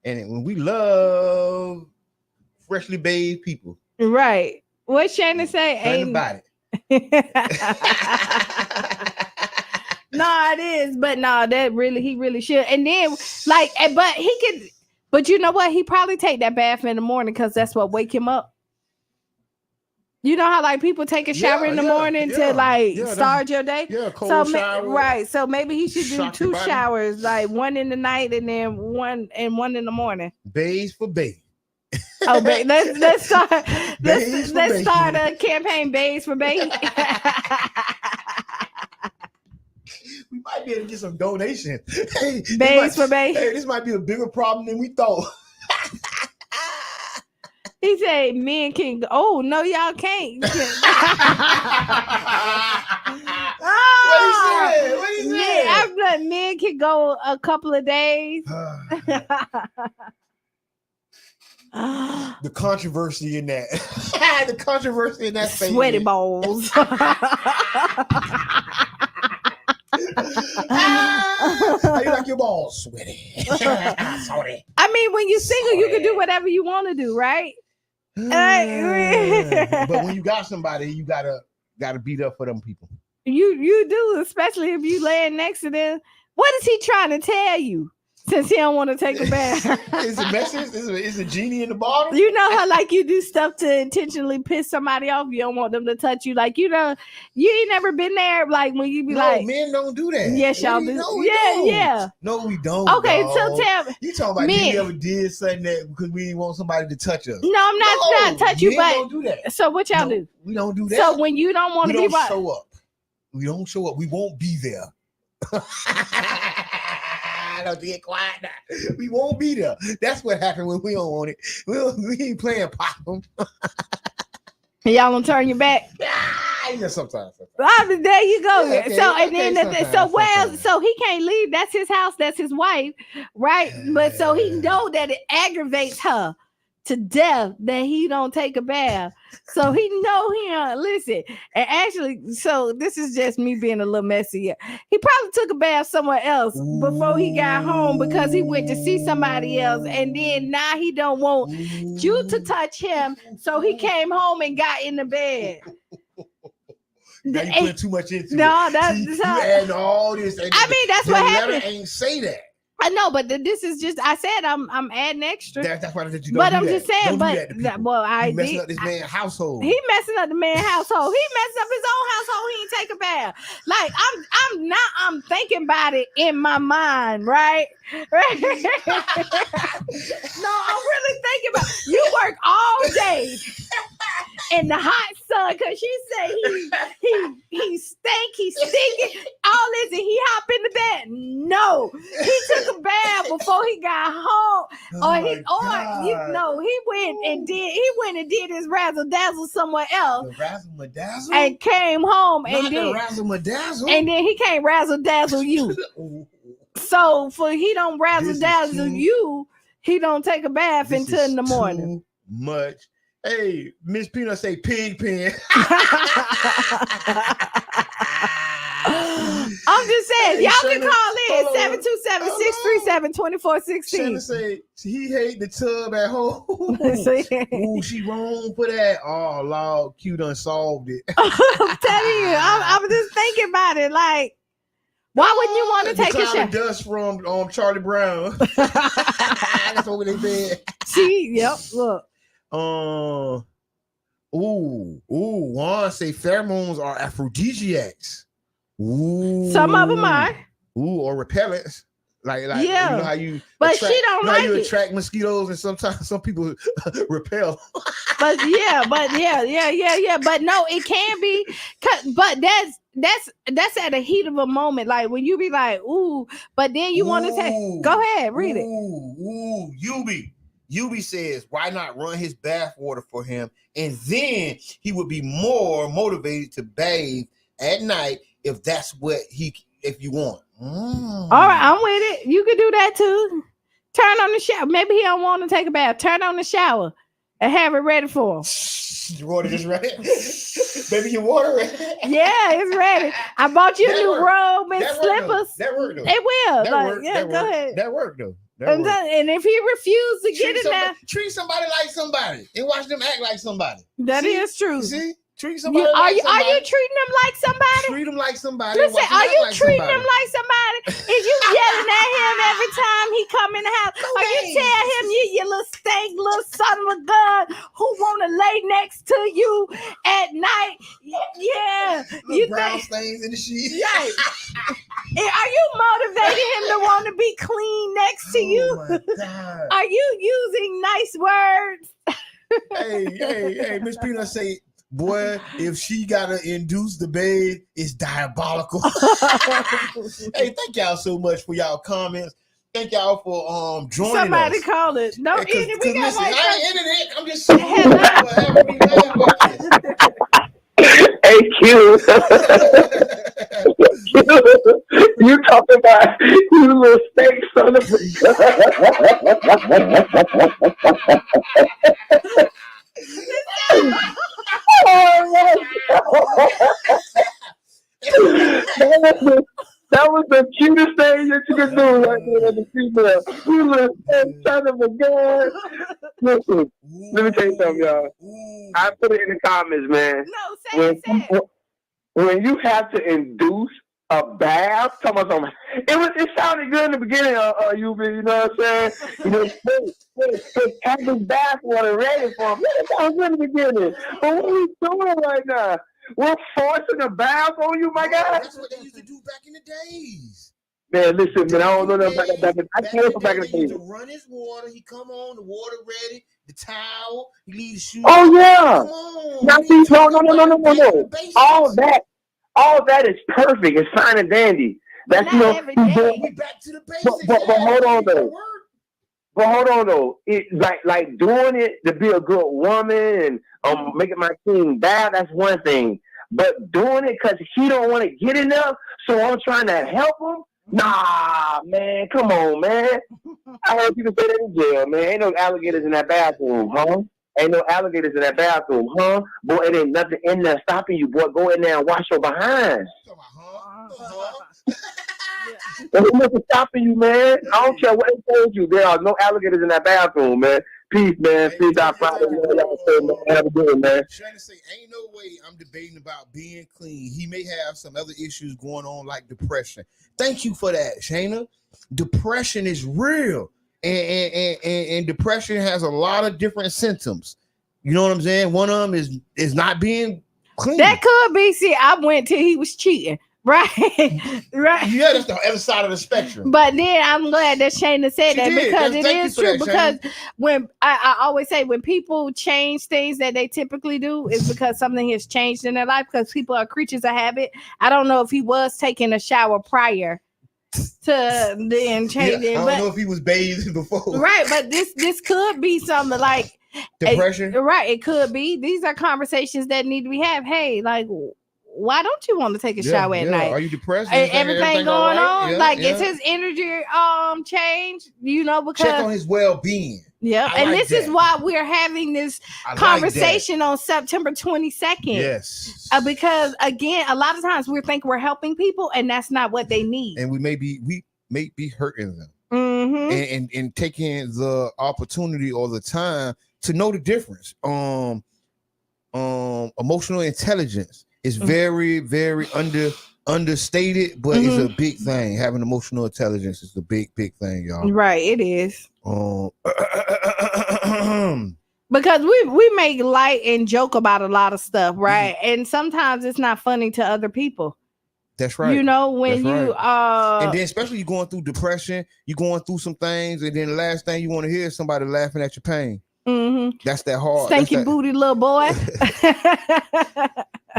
And when we love freshly bathed people. Right. What Shannon say? Ain't about it. No, it is, but no, he really should. And then like, but he could, but you know what? He probably take that bath in the morning because that's what wake him up. You know how like people take a shower in the morning to like start your day? Yeah, cold shower. Right. So maybe he should do 2 showers, like one in the night and then one in the morning. Bathe for bathe. Oh, let's start a campaign, Bays for Bays. We might be able to get some donations. Bays for Bays. Hey, this might be a bigger problem than we thought. He said men can go. Oh, no, y'all can't. What he said? Yeah, like, men can go a couple of days. The controversy in that. The controversy in that statement. Sweaty balls. How you like your balls? Sweaty. Sorry. I mean, when you're single, you can do whatever you want to do, right? But when you got somebody, you gotta beat up for them people. You do, especially if you laying next to them. What is he trying to tell you? Since he don't want to take a bath. Is it message? Is a genie in the bottle? You know how like you do stuff to intentionally piss somebody off. You don't want them to touch you. Like, you know, you ain't never been there. Like when you be like, men don't do that. Yes, y'all do. No, Yeah. No, we don't. Okay, dog. so tell me. You talking about men. You ever did something that because we didn't want somebody to touch us? No, I'm not touch you, but don't do that. So what y'all do? We don't do that. So when you don't want to be show up. We don't show up. We won't be there. Don't get quiet now. We won't be there. That's what happened when we don't want it. We ain't playing pop. Y'all gonna turn your back? Yeah, sometimes. I mean, there you go. Yeah, okay, So and okay, then so he can't leave. That's his house. That's his wife, right? But so he know that it aggravates her to death that he don't take a bath. So he know he listen. And actually, so this is just me being a little messy. He probably took a bath somewhere else before he got home because he went to see somebody else. And then now he don't want you to touch him. So he came home and got in the bed. Now you put too much into it. No, that's you adding all this. I mean, that's what happened. Ain't say that. I know, but this is just. I said I'm adding extra. That's why you don't. But do I'm that. just saying. Don't But do that well, I messing up this man's household. He messing up the man's household. He messing up his own household. He ain't take a bath. Like I'm thinking about it in my mind, right? No, I'm really thinking about. You work all day in the hot sun because she said he stink, he stinking, all this, and he hop in the bed. No, he took a bath before he got home, he went and did his razzle dazzle somewhere else. The razzle dazzle and came home and then razzle dazzle, and then he can't razzle dazzle you. So for he don't razzle dazzle you, he don't take a bath until in the morning. Too much. Hey, Miss Peanut say pig pen. I'm just saying, Hey, y'all Shana, can call in hold on. 727-637-2416. Shana say he hate the tub at home. Ooh, she wrong for that. Oh, Lord, Q done solved it. I'm telling you, I'm just thinking about it. Like, why wouldn't you want to take a cloud shower? of dust from Charlie Brown. That's what they said. See, yep, look. Juan say pheromones are aphrodisiacs. Ooh. Some of them are. Ooh, or repellents. Like Yeah. you know how you But attract, she don't you know like how you it. attract mosquitoes and sometimes some people repel. But yeah. But no, it can be. But that's at the heat of a moment. Like when you be like, ooh, but then you want to take. Go ahead, read it. Yubi says, why not run his bath water for him, and then he would be more motivated to bathe at night if that's what if you want. All right, I'm with it. You can do that too. Turn on the shower. Maybe he don't want to take a bath. Turn on the shower and have it ready for him. Your water just ready. Baby, your water ready. Yeah, it's ready. I bought you a new robe and slippers. That worked though. It will. That worked. Yeah, go ahead. That worked though. And if he refused to get in there, treat somebody like somebody and watch them act like somebody. That is true. See? Treat somebody are you treating them like somebody? Treat them like somebody. Listen, are you treating them like somebody? Is you yelling at him every time he come in the house? Or you tell him you little stank little son of a gun who want to lay next to you at night? Yeah. You brown stains in the sheet. Right. Are you motivating him to want to be clean next to you? My God. Are you using nice words? Hey, Miss Peanut say, boy, if she gotta induce the bathe, it's diabolical. Hey, thank y'all so much for y'all comments. Thank y'all for joining Somebody us. call it. No, Hey, we got listen, like I ain't ending it. I'm just saying. Hey, Q. You talking about you little steak son of a That was the cutest thing that you could do right there as a female. You little son of a gun. Listen, let me tell you something, y'all. I put it in the comments, man. No, say it. When you have to induce a bath, it sounded good in the beginning, you know what I'm saying? You know, have this bath water ready for him. It sounds good in the beginning. But what are we doing right now? We're forcing a bath on you, my guy. That's what they used to do back in the days. Man, listen, man, I don't know nothing back in the days. To run his water, he come on, the water ready, the towel, he leave the shoes. Oh yeah. Come on. No. All that is perfect. It's fine and dandy. That's every day. We back to the basics. But hold on though. It like doing it to be a good woman and making my king bad, that's one thing. But doing it because he don't want to get enough, so I'm trying to help him. Nah, man, come on, man. I heard people say that in jail, man. Ain't no alligators in that bathroom, huh? Ain't no alligators in that bathroom, huh? Boy, it ain't nothing in there stopping you, boy. Go in there and wash your behind. There's nothing stopping you, man. I don't care what they told you. There are no alligators in that bathroom, man. Peace, man. Peace out, Friday. Have a good one, man. Trying to say, ain't no way I'm debating about being clean. He may have some other issues going on, like depression. Thank you for that, Shayna. Depression is real, and depression has a lot of different symptoms. You know what I'm saying? One of them is not being clean. That could be. See, I went till he was cheating. Right. Yeah, that's the other side of the spectrum. But then I'm glad that Shayna said that because it is true. Because when I always say when people change things that they typically do, is because something has changed in their life. Because people are creatures of habit. I don't know if he was taking a shower prior to then changing. I don't know if he was bathed before. Right, but this could be something like depression. Right, it could be. These are conversations that need to be had. Hey, like, why don't you want to take a shower at night? Are you depressed? Everything going on? Yeah, is his energy changed? Because check on his well-being. Yeah, and this is why we're having this conversation on September 22nd. Yes, because again, a lot of times we think we're helping people, and that's not what they need. And we may be hurting them, and taking the opportunity or the time to know the difference. Emotional intelligence is very, very understated, but it's a big thing. Having emotional intelligence is the big thing, y'all. Right, it is. Because we make light and joke about a lot of stuff, right? And sometimes it's not funny to other people. That's right. When and then especially you going through depression, you going through some things, and then the last thing you want to hear is somebody laughing at your pain. That's that hard. Stinky booty little boy.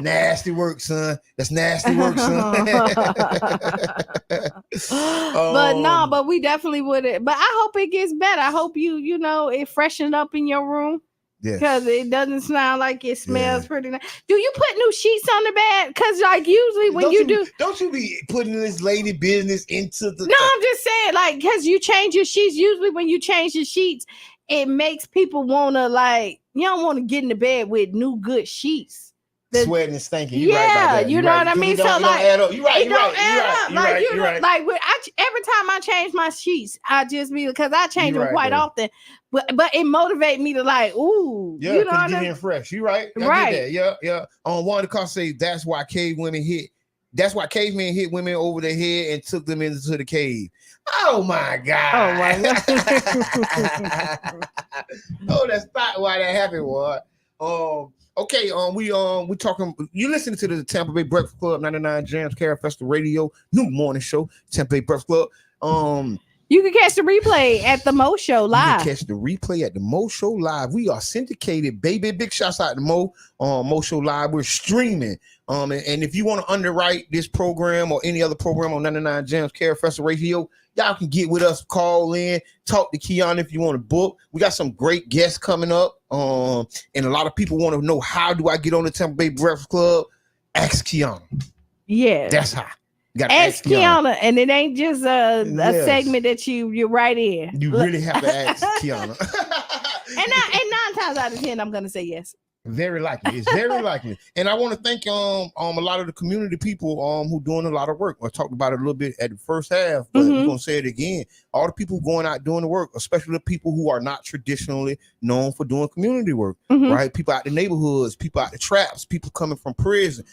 Nasty work, son. That's nasty work, son. But we definitely would. But I hope it gets better. I hope it freshened up in your room. Because it doesn't sound like it smells pretty nice. Do you put new sheets on the bed? Because usually when don't you be putting this lady business into the. No, I'm just saying because you change your sheets. Usually when you change your sheets, it makes people want to you don't want to get in the bed with new good sheets. Sweating and stinking. You right know what I mean. So You're right. Every time I change my sheets, I just be because I change them quite often. But it motivates me to ooh, you know what I mean? Fresh. You right. I get that. Yeah. One of the cars say that's why cavemen hit women over their head and took them into the cave. Oh my God. Oh my God. No, that's not why that happened. What? Okay, we talking. You listening to the Tampa Bay Breakfast Club, 99 Jams, Cara Festival Radio, new morning show, Tampa Bay Breakfast Club. You can catch the replay at the Mo Show Live. You can catch the replay at the Mo Show Live. We are syndicated, baby. Big shouts out to Mo Show Live. We're streaming. And if you want to underwrite this program or any other program on 99 Jams, Cara Festival Radio, y'all can get with us, call in, talk to Qiana if you want to book. We got some great guests coming up. And a lot of people want to know, how do I get on the Tampa Bay Breakfast Club? Ask Qiana. Yeah. That's how. You gotta ask Qiana. And it ain't just a segment that you're right in. You really have to ask Qiana. and 9 times out of 10, I'm going to say yes. Very likely. It's very likely. And I want to thank a lot of the community people who doing a lot of work. I talked about it a little bit at the first half, but we're gonna say it again. All the people going out doing the work, especially the people who are not traditionally known for doing community work, right? People out the neighborhoods, people out the traps, people coming from prison.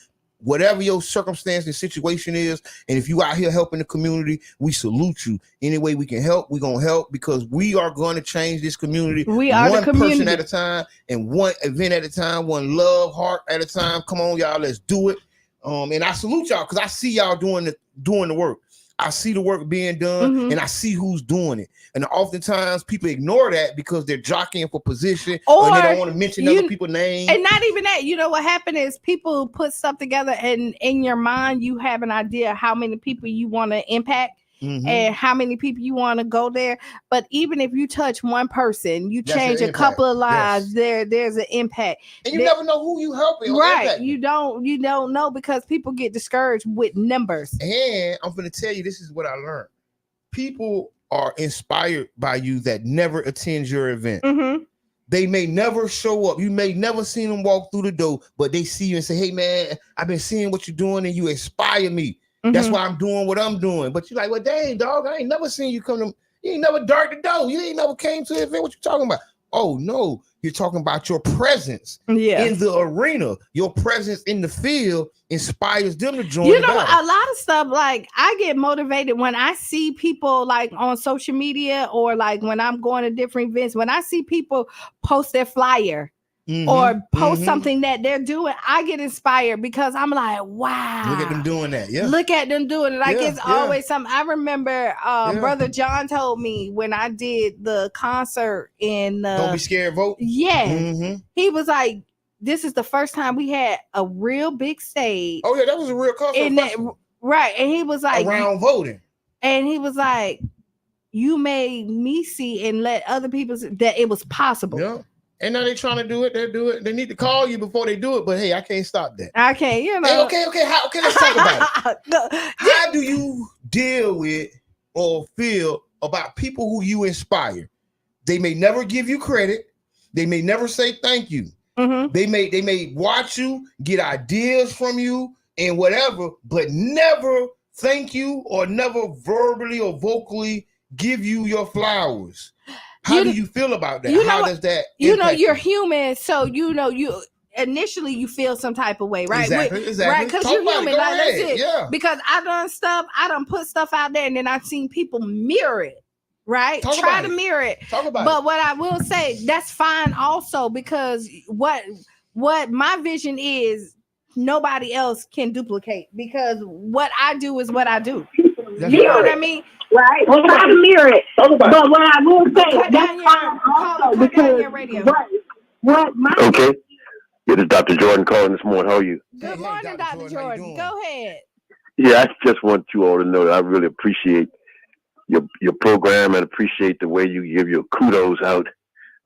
Whatever your circumstance and situation is, and if you out here helping the community, we salute you. Any way we can help, we're going to help, because we are going to change this community. We are one the community. person at a time, and one event at a time, one love heart at a time. Come on, y'all, let's do it. And I salute y'all because I see y'all doing the work. I see the work being done, and I see who's doing it. And oftentimes people ignore that because they're jockeying for position, or they don't want to mention other people's names. And not even that. You know what happened is people put stuff together, and in your mind you have an idea how many people you want to impact. And how many people you want to go there. But even if you touch one person, you change a couple of lives, there's an impact. And you never know who you helping. Right. You don't know, because people get discouraged with numbers. And I'm going to tell you, this is what I learned. People are inspired by you that never attend your event. They may never show up. You may never see them walk through the door, but they see you and say, hey man, I've been seeing what you're doing and you inspire me. That's why I'm doing what I'm doing. But you're like, well, dang, dog, I ain't never seen you come to, you ain't never darted the door. You ain't never came to the event. What you talking about? Oh, no, you're talking about your presence in the arena. Your presence in the field inspires them to join. You know, a lot of stuff, like I get motivated when I see people like on social media, or like when I'm going to different events, when I see people post their flyer. Or post something that they're doing, I get inspired because I'm like, wow. Look at them doing that. Yeah. Look at them doing it. Like it's always something. I remember Brother John told me when I did the concert in Don't Be Scared, Vote. Yeah. He was like, this is the first time we had a real big stage. Oh, yeah, that was a real concert. Right. And he was like, around voting. And he was like, you made me see and let other people see that it was possible. Yeah. And now they're trying to do it. They do it. They need to call you before they do it. But hey, I can't stop that. I can't, you know. Hey, okay. Let's talk about it. How do you deal with or feel about people who you inspire? They may never give you credit. They may never say thank you. Mm-hmm. They may watch you, get ideas from you, and whatever, but never thank you or never verbally or vocally give you your flowers. How do you feel about that? How does that impact you're human, so you initially you feel some type of way, right? Exactly. Right, because you're human. Like, that's it. Yeah. Because I done put stuff out there, and then I've seen people mirror it, right? Try to mirror it. Talk about but what I will say, that's fine also, because what my vision is, nobody else can duplicate, because what I do is what I do. You know what I mean? Right? Well, try to mirror it. But what I will say, that's fine also, because what my okay. It is Dr. Jordan calling this morning. How are you? Good morning, Dr. Jordan. Go ahead. Yeah, I just want you all to know that I really appreciate your program and appreciate the way you give your kudos out,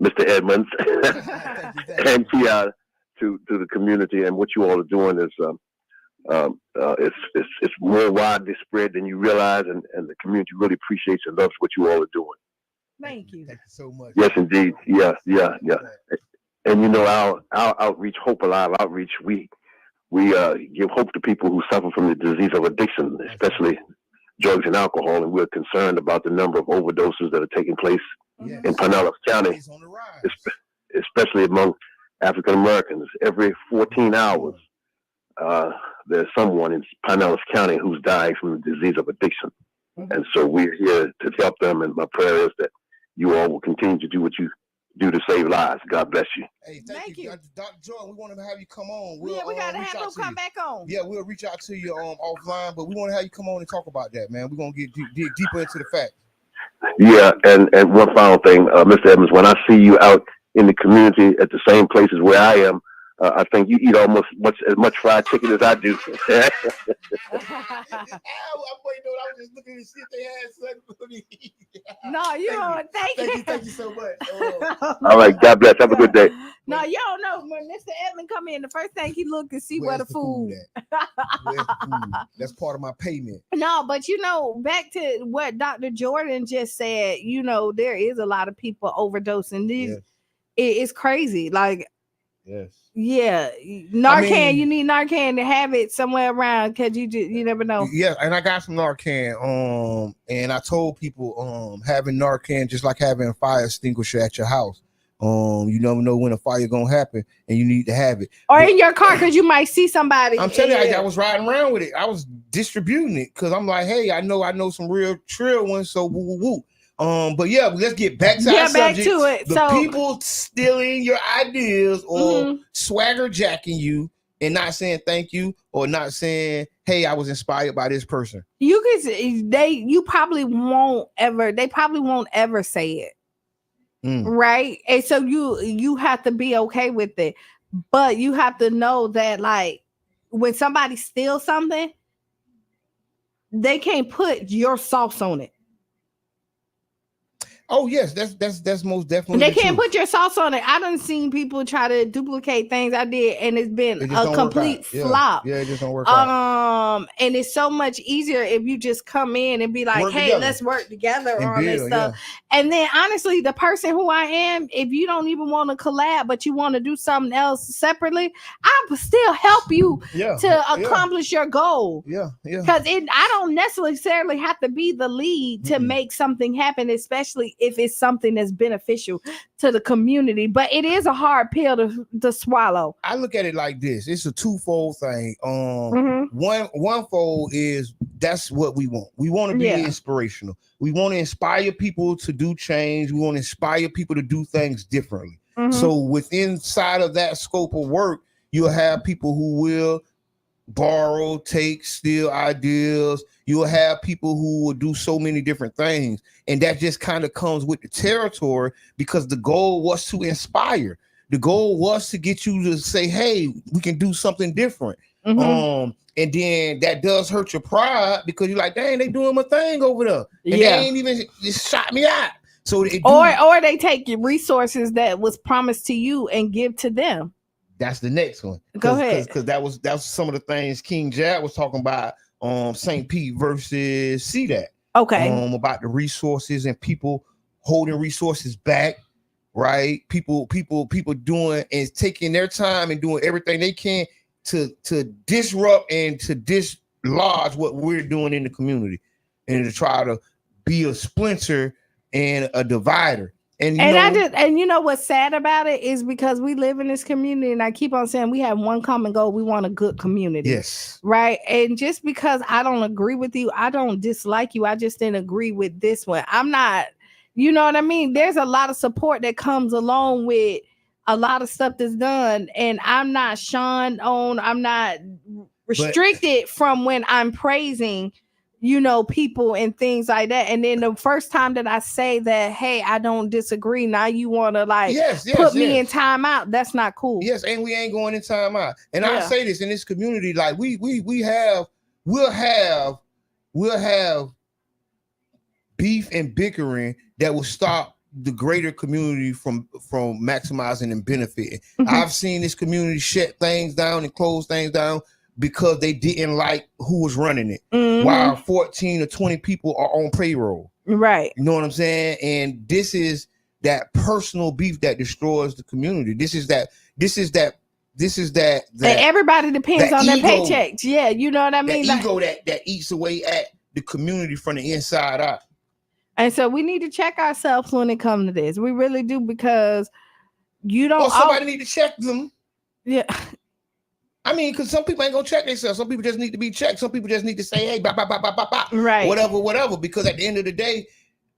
Mr. Edmonds and Qiana, to the community. And what you all are doing is it's more widely spread than you realize, and the community really appreciates and loves what you all are doing. Thank you. Thank you so much. Yes, indeed. Yeah. And you know, our outreach, Hope Alive outreach, we give hope to people who suffer from the disease of addiction, especially drugs and alcohol, and we're concerned about the number of overdoses that are taking place in Pinellas County, especially among African Americans. Every 14 hours, there's someone in Pinellas County who's dying from the disease of addiction. And so we're here to help them, and my prayer is that you all will continue to do what you do to save lives. God bless you. Hey, thank you. Dr. Jordan, we want to have you come on. We got to have him come back on. Yeah, we'll reach out to you offline, but we want to have you come on and talk about that, man. We're going to dig deeper into the facts. Yeah, and one final thing, Mr. Evans, when I see you out in the community at the same places where I am, I think you eat almost as much fried chicken as I do. I was just looking to see if they had something for me. No, you don't. Thank you so much. All right, God bless. Have a good day. No, you don't know. When Mr. Edmond come in, the first thing he look to see where the food. Where's the food? That's part of my payment. No, but back to what Dr. Jordan just said, there is a lot of people overdosing. It's crazy. Like, yes. Yeah, Narcan. You need Narcan to have it somewhere around, because you never know. Yeah, and I got some Narcan. And I told people, having Narcan just like having a fire extinguisher at your house. You never know when a fire gonna happen, and you need to have it. Or in your car, because you might see somebody. I'm telling you, I was riding around with it. I was distributing it because I'm like, hey, I know some real trill ones. So woo woo woo. But yeah, let's get back to our subject. To it. The people stealing your ideas or swagger jacking you and not saying thank you or not saying, hey, I was inspired by this person. They probably won't ever say it. Right. And so you have to be okay with it. But you have to know that, like, when somebody steals something, they can't put your sauce on it. Oh yes, that's most definitely. They can't put your sauce on it. I done seen people try to duplicate things I did, and it's been a complete flop. Yeah, it just don't work out. And it's so much easier if you just come in and be like, "Hey, let's work together on this stuff." Yeah. And then, honestly, the person who I am, if you don't even want to collab, but you want to do something else separately, I will still help you to accomplish your goal. Yeah. Because I don't necessarily have to be the lead to make something happen, especially if it's something that's beneficial to the community. But it is a hard pill to swallow. I look at it like this. It's a twofold thing. One fold is that's what we want. We want to be inspirational. We want to inspire people to do change. We want to inspire people to do things differently. So within side of that scope of work, you'll have people who will borrow, take, steal ideas. You'll have people who will do so many different things. And that just kind of comes with the territory, because the goal was to inspire. The goal was to get you to say, hey, we can do something different. And then that does hurt your pride, because you're like, dang, they doing my thing over there. And they ain't even just shot me out. So or they take your resources that was promised to you and give to them. That's the next one. Go ahead. Because that was some of the things King Jad was talking about. St. Pete versus CDAT. Okay. About the resources and people holding resources back, right? People doing and taking their time and doing everything they can to disrupt and to dislodge what we're doing in the community, and to try to be a splinter and a divider. And you know what's sad about it is because we live in this community, and I keep on saying we have one common goal. We want a good community. Yes. Right. And just because I don't agree with you, I don't dislike you. I just didn't agree with this one. I'm not, you know what I mean? There's a lot of support that comes along with a lot of stuff that's done. And I'm not shunned on, I'm not restricted from when I'm praising, you know, people and things like that. And then the first time that I say that, hey, I don't disagree, now you want to put me in timeout. That's not cool. Yes, and we ain't going in timeout. And I say this in this community, like we'll have beef and bickering that will stop the greater community from maximizing and benefiting. I've seen this community shut things down and close things down because they didn't like who was running it, while 14 or 20 people are on payroll. Right. You know what I'm saying? And this is that personal beef that destroys the community. This is that and everybody depends on their paychecks. Yeah, you know what I mean? That ego that eats away at the community from the inside out. And so we need to check ourselves when it comes to this. We really do, because you don't. Somebody need to check them. Yeah. I mean, because some people ain't gonna check themselves. Some people just need to be checked. Some people just need to say, hey, blah, blah, blah, blah, blah, blah. Right. Whatever. Because at the end of the day,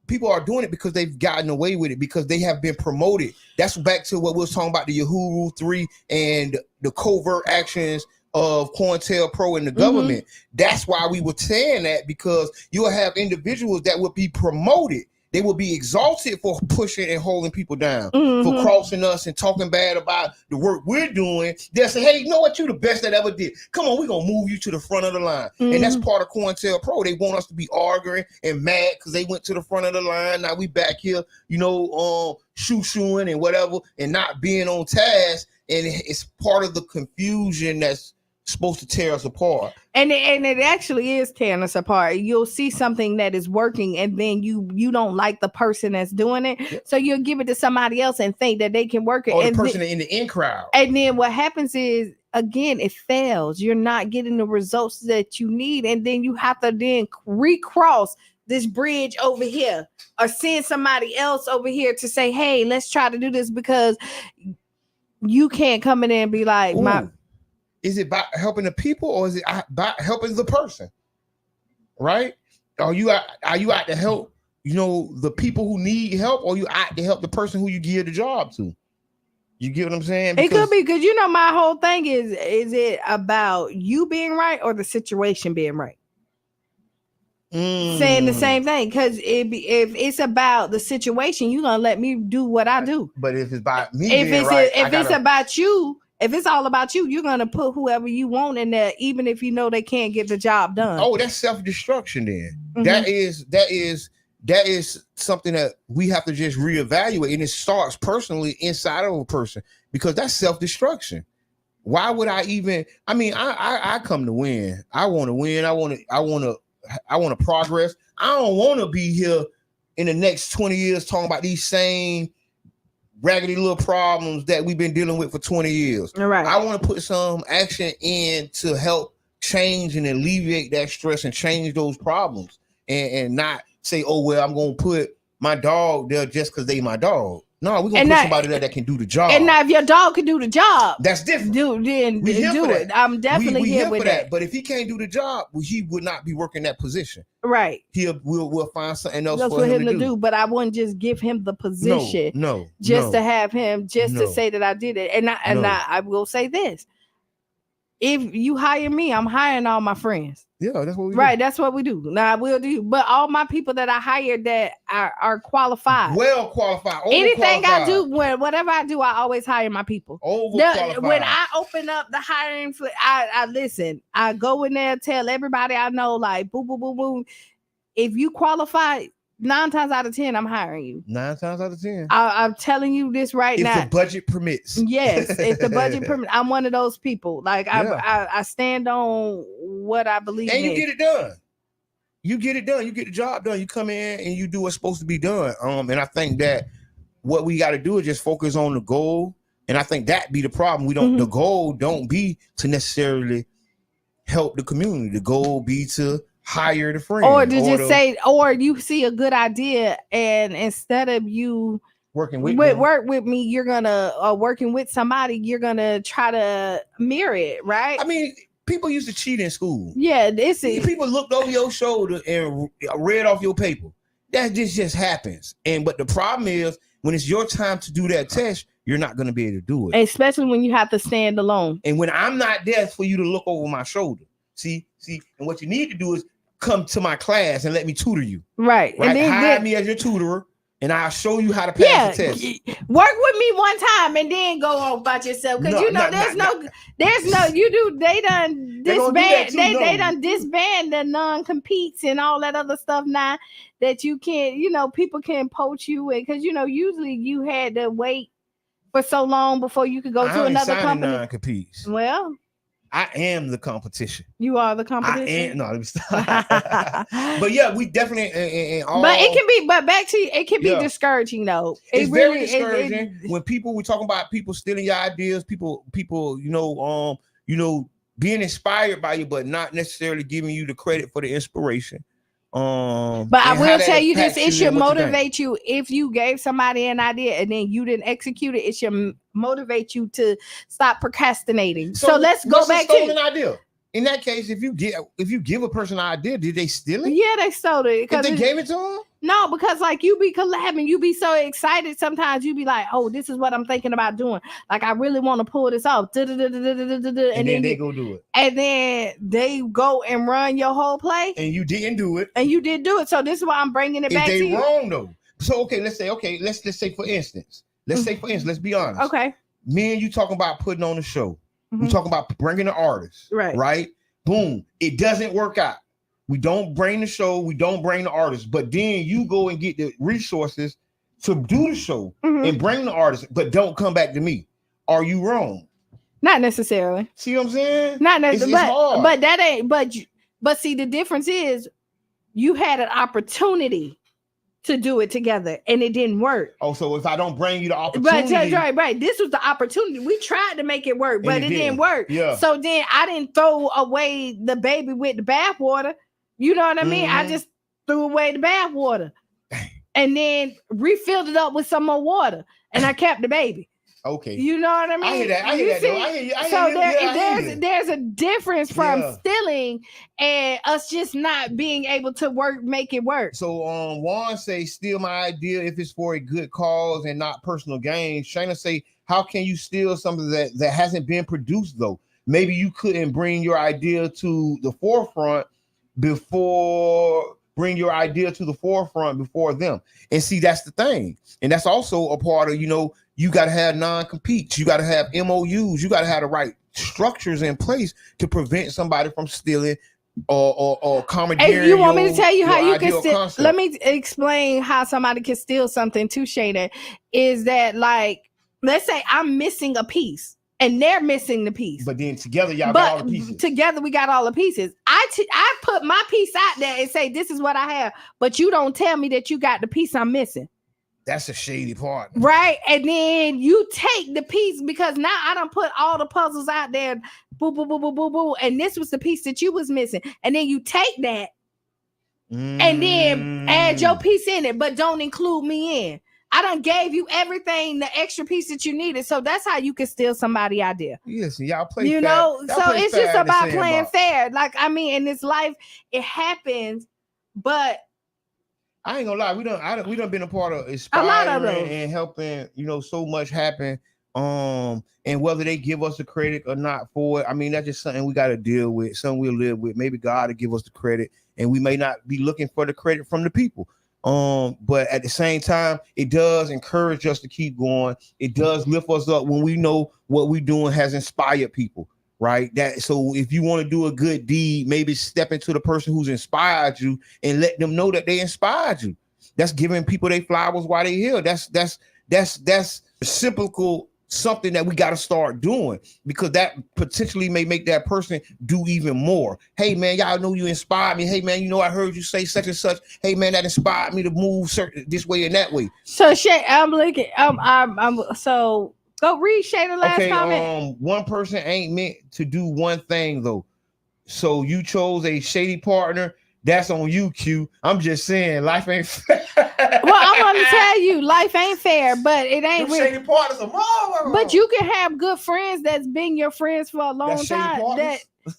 people are doing it because they've gotten away with it, because they have been promoted. That's back to what we was talking about, the Uhuru 3 and the covert actions of COINTELPRO and the government. That's why we were saying that, because you'll have individuals that will be promoted. They will be exalted for pushing and holding people down, for crossing us and talking bad about the work we're doing. They'll say, hey, you know what? You're the best that ever did. Come on, we're going to move you to the front of the line. And that's part of COINTELPRO. They want us to be arguing and mad because they went to the front of the line. Now we back here, you know, shoo-shooing and whatever, and not being on task. And it's part of the confusion that's supposed to tear us apart. And it actually is tearing us apart. You'll see something that is working, and then you don't like the person that's doing it, so you'll give it to somebody else and think that they can work it. Or the person in the in crowd. And then what happens is, again, it fails. You're not getting the results that you need, and then you have to then recross this bridge over here, or send somebody else over here to say, hey, let's try to do this, because you can't come in there and be like, is it about helping the people, or is it about helping the person? Right? Are you out to help, you know, the people who need help, or you out to help the person who you give the job to? You get what I'm saying? It could be, because you know, my whole thing is it about you being right or the situation being right? Saying the same thing, because if it's about the situation, you're gonna let me do what I do. But if it's about me, it's about you. If it's all about you, you're gonna put whoever you want in there, even if you know they can't get the job done. Oh, that's self-destruction then. That is something that we have to just reevaluate, and it starts personally inside of a person, because that's self-destruction. Why would I even? I mean, I come to win. I want to win. I want to progress. I don't want to be here in the next 20 years talking about these same raggedy little problems that we've been dealing with for 20 years. Right. I want to put some action in to help change and alleviate that stress and change those problems, and not say, oh, well, I'm going to put my dog there just because they my dog. No, we're going to put somebody there that can do the job. And now if your dog can do the job, that's different. Do it. I'm definitely here with that. But if he can't do the job, well, he would not be working that position. Right. We'll find something else for him to do. But I wouldn't just give him the position. No. To have him to say that I did it. And I will say this. If you hire me, I'm hiring all my friends. Yeah, that's what we do. Right, that's what we do. Now I will do, but all my people that I hired that are qualified. Well qualified. Anything I do, whatever I do, I always hire my people. Overqualified. When I open up the hiring, I listen. I go in there, tell everybody I know, like, boo, boo, boo, boo. If you qualify, 9 times out of 10, I'm hiring you. 9 times out of 10. I'm telling you this right now. If the budget permits. Yes, if the budget permits. I'm one of those people. Like I stand on what I believe in. And you get it done. You get it done. You get the job done. You come in and you do what's supposed to be done. And I think that what we got to do is just focus on the goal. And I think that be the problem. We don't. The goal don't be to necessarily help the community. The goal be to hire the friend. Or to just say, or you see a good idea, and instead of you work with me, you're gonna working with somebody, you're gonna try to mirror it, right? I mean, people used to cheat in school. Yeah, this is people looked over your shoulder and read off your paper. That just happens. But the problem is when it's your time to do that test, you're not going to be able to do it. Especially when you have to stand alone. And when I'm not there for you to look over my shoulder. See, and what you need to do is come to my class and let me tutor you. Right. And then hire me as your tutor, and I'll show you how to pass the test. Work with me one time and then go on about yourself. Because they done disband the non-competes and all that other stuff now that you can't, people can poach you in. Because, usually you had to wait for so long before you could go to another company. Non-competes. Well, I am the competition. You are the competition. I am. No, let me stop. But yeah, we definitely. But it can be. But back to you, it can be discouraging though. It's very discouraging when we talking about people stealing your ideas. People, being inspired by you, but not necessarily giving you the credit for the inspiration. But I will tell you this: it should motivate you if you gave somebody an idea and then you didn't execute it. It should motivate you to stop procrastinating. So let's go back to an idea. In that case, if you give a person an idea, did they steal it? Yeah, they stole it. If they gave it to them? No, because like you be collabing, you be so excited. Sometimes you be like, "Oh, this is what I'm thinking about doing. Like I really want to pull this off." And then they go do it. And then they go and run your whole play. And you didn't do it. And you didn't do it. So this is why I'm bringing it back to you. If they wrong though. So let's say for instance. Let's be honest. Okay. Me and you talking about putting on a show. We talking about bringing an artist. Right? Boom. It doesn't work out. We don't bring the show. We don't bring the artist. But then you go and get the resources to do the show and bring the artist, but don't come back to me. Are you wrong? Not necessarily. See what I'm saying? Not necessarily. It's hard. But that ain't. But see, the difference is you had an opportunity to do it together and it didn't work. Oh, so if I don't bring you the opportunity. Right. This was the opportunity. We tried to make it work, but it didn't work. Yeah. So then I didn't throw away the baby with the bathwater. You know what I mean? I just threw away the bathwater and then refilled it up with some more water and I kept the baby. Okay. You know what I mean? I hear that. I hear that. So there's a difference from stealing and us just not being able to make it work. So Juan say steal my idea if it's for a good cause and not personal gain. Qiana say, how can you steal something that hasn't been produced though? Maybe you couldn't bring your idea to the forefront before them. And see, that's the thing. And that's also a part of, you got to have non-competes. You got to have MOUs. You got to have the right structures in place to prevent somebody from stealing or commandeering. Hey, you want me to tell you how you can steal? Let me explain how somebody can steal something too, Qiana. Is that like, let's say I'm missing a piece. And they're missing the piece. But then together, y'all got all the pieces. Together, we got all the pieces. I put my piece out there and say, this is what I have. But you don't tell me that you got the piece I'm missing. That's a shady part. Right? And then you take the piece because now I done put all the puzzles out there. Boo, boo, boo, boo, boo, boo. And this was the piece that you was missing. And then you take that and then add your piece in it, but don't include me in. I done gave you everything, the extra piece that you needed. So that's how you can steal somebody's idea. Yes, y'all play fair. So it's just about playing fair. Like, I mean, in this life, it happens, but I ain't gonna lie, we done been a part of inspiring and helping, so much happen. And whether they give us the credit or not for it, I mean, that's just something we got to deal with, something we'll live with. Maybe God will give us the credit, and we may not be looking for the credit from the people. But at the same time, it does encourage us to keep going. It does lift us up when we know what we're doing has inspired people, right? So if you want to do a good deed, maybe step into the person who's inspired you and let them know that they inspired you. That's giving people their flowers while they here. That's reciprocal, something that we got to start doing, because that potentially may make that person do even more. Hey man, y'all know you inspired me. Hey man, you know I heard you say such and such. Hey man, that inspired me to move certain this way and that way. So Shay, I'm looking. So go read Shay the last comment. One person ain't meant to do one thing though. So you chose a shady partner. That's on you, Q. I'm just saying, life ain't fair. Well, I'm gonna tell you, life ain't fair, but it ain't. Shady partners are more. But you can have good friends that's been your friends for a long time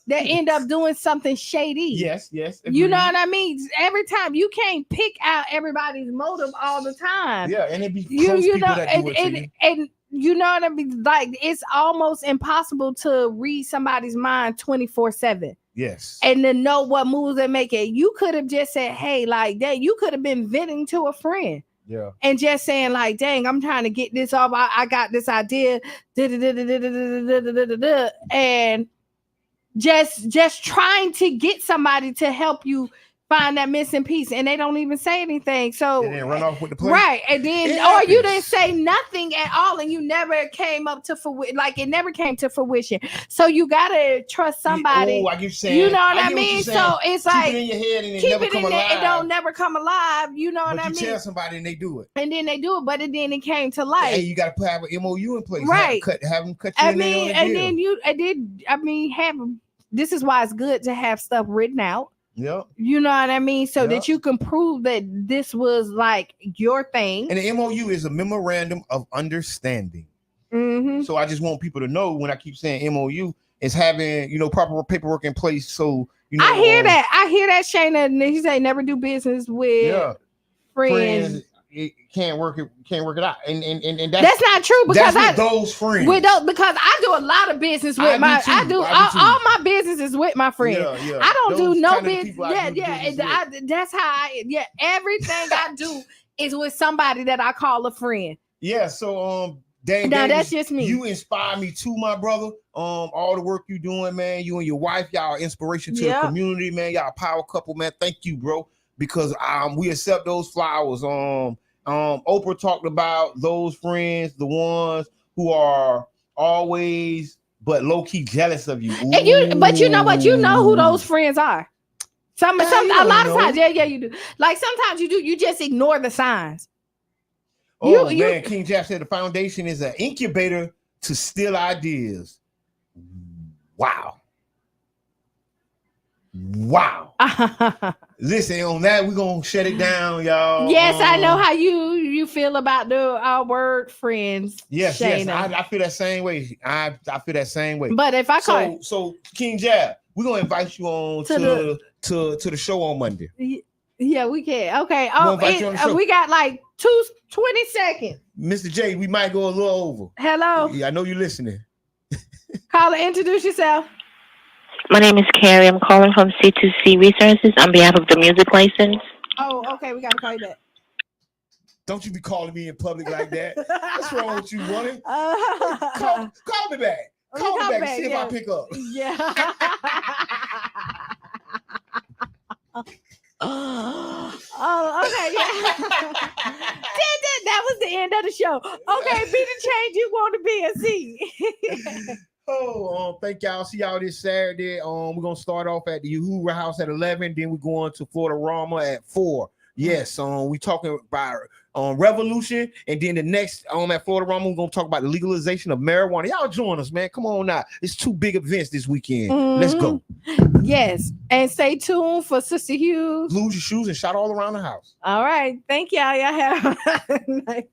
that end up doing something shady. Yes. You know what I mean? Every time you can't pick out everybody's motive all the time. Yeah, and it be close people that do it to you. And you know what I mean? Like, it's almost impossible to read somebody's mind 24/7. Yes. And to know what moves they're making. You could have just said, hey, like that. You could have been venting to a friend. Yeah. And just saying, like, dang, I'm trying to get this off. I got this idea. And just trying to get somebody to help you find that missing piece, and they don't even say anything. So and then run off with the play. Right. And then or you didn't say nothing at all, and you never came up to like it never came to fruition. So you gotta trust somebody. Oh, I get you saying. You know what I mean? So it's keep like it in your head and keep never it come in there. alive. It don't never come alive. You know what I mean? You tell somebody and they do it. And then they do it, but then it came to life. Hey, you gotta have an MOU in place. Right. Have them cut you in there. This is why it's good to have stuff written out. Yep. You know what I mean? So that you can prove that this was like your thing. And the MOU is a memorandum of understanding. Mm-hmm. So I just want people to know, when I keep saying MOU, is having, proper paperwork in place. So, I hear that. I hear that, Shayna. And he say never do business with friends. It can't work it out, and that's not true, because those friends because I do a lot of business with all my business is with my friends. Yeah. I don't do no business. That's how everything I do is with somebody that I call a friend. Yeah. So Dave, that's just me. You inspire me too, my brother. All the work you doing, man. You and your wife, y'all are inspiration to the community, man. Y'all a power couple, man. Thank you, bro. Because we accept those flowers. Oprah talked about those friends, the ones who are always but low key jealous of you. But you know what? You know who those friends are. A lot of times, you do. Like sometimes you do. You just ignore the signs. Man, King Jack said the foundation is an incubator to steal ideas. Wow. Listen, on that, we're gonna shut it down, y'all. Yes, I know how you feel about our word friends. Yes, I feel that same way. I feel that same way. But if I call so King Jab, we're gonna invite you on to the show on Monday. Yeah, we can. Okay. We got like 20 seconds. Mr. J, we might go a little over. Hello. Yeah, I know you're listening. Caller, introduce yourself. My name is Carrie. I'm calling from C2C Resources on behalf of the music license. Oh, okay. We got to call you back. Don't you be calling me in public like that. What's wrong with you, woman? Call me back. Call me back and see if I pick up. Yeah. Okay. Yeah. That was the end of the show. Okay, be the change you want to be and see. Thank y'all. See y'all this Saturday. We're gonna start off at the Uhuru House at 11. Then we're going to Florida Rama at 4. Yes, we talking about revolution, and then the next at Florida Rama, we're gonna talk about the legalization of marijuana. Y'all join us, man. Come on now. It's 2 big events this weekend. Mm-hmm. Let's go. Yes, and stay tuned for Sister Hughes. Lose your shoes and shout all around the house. All right. Thank y'all. Y'all have a nice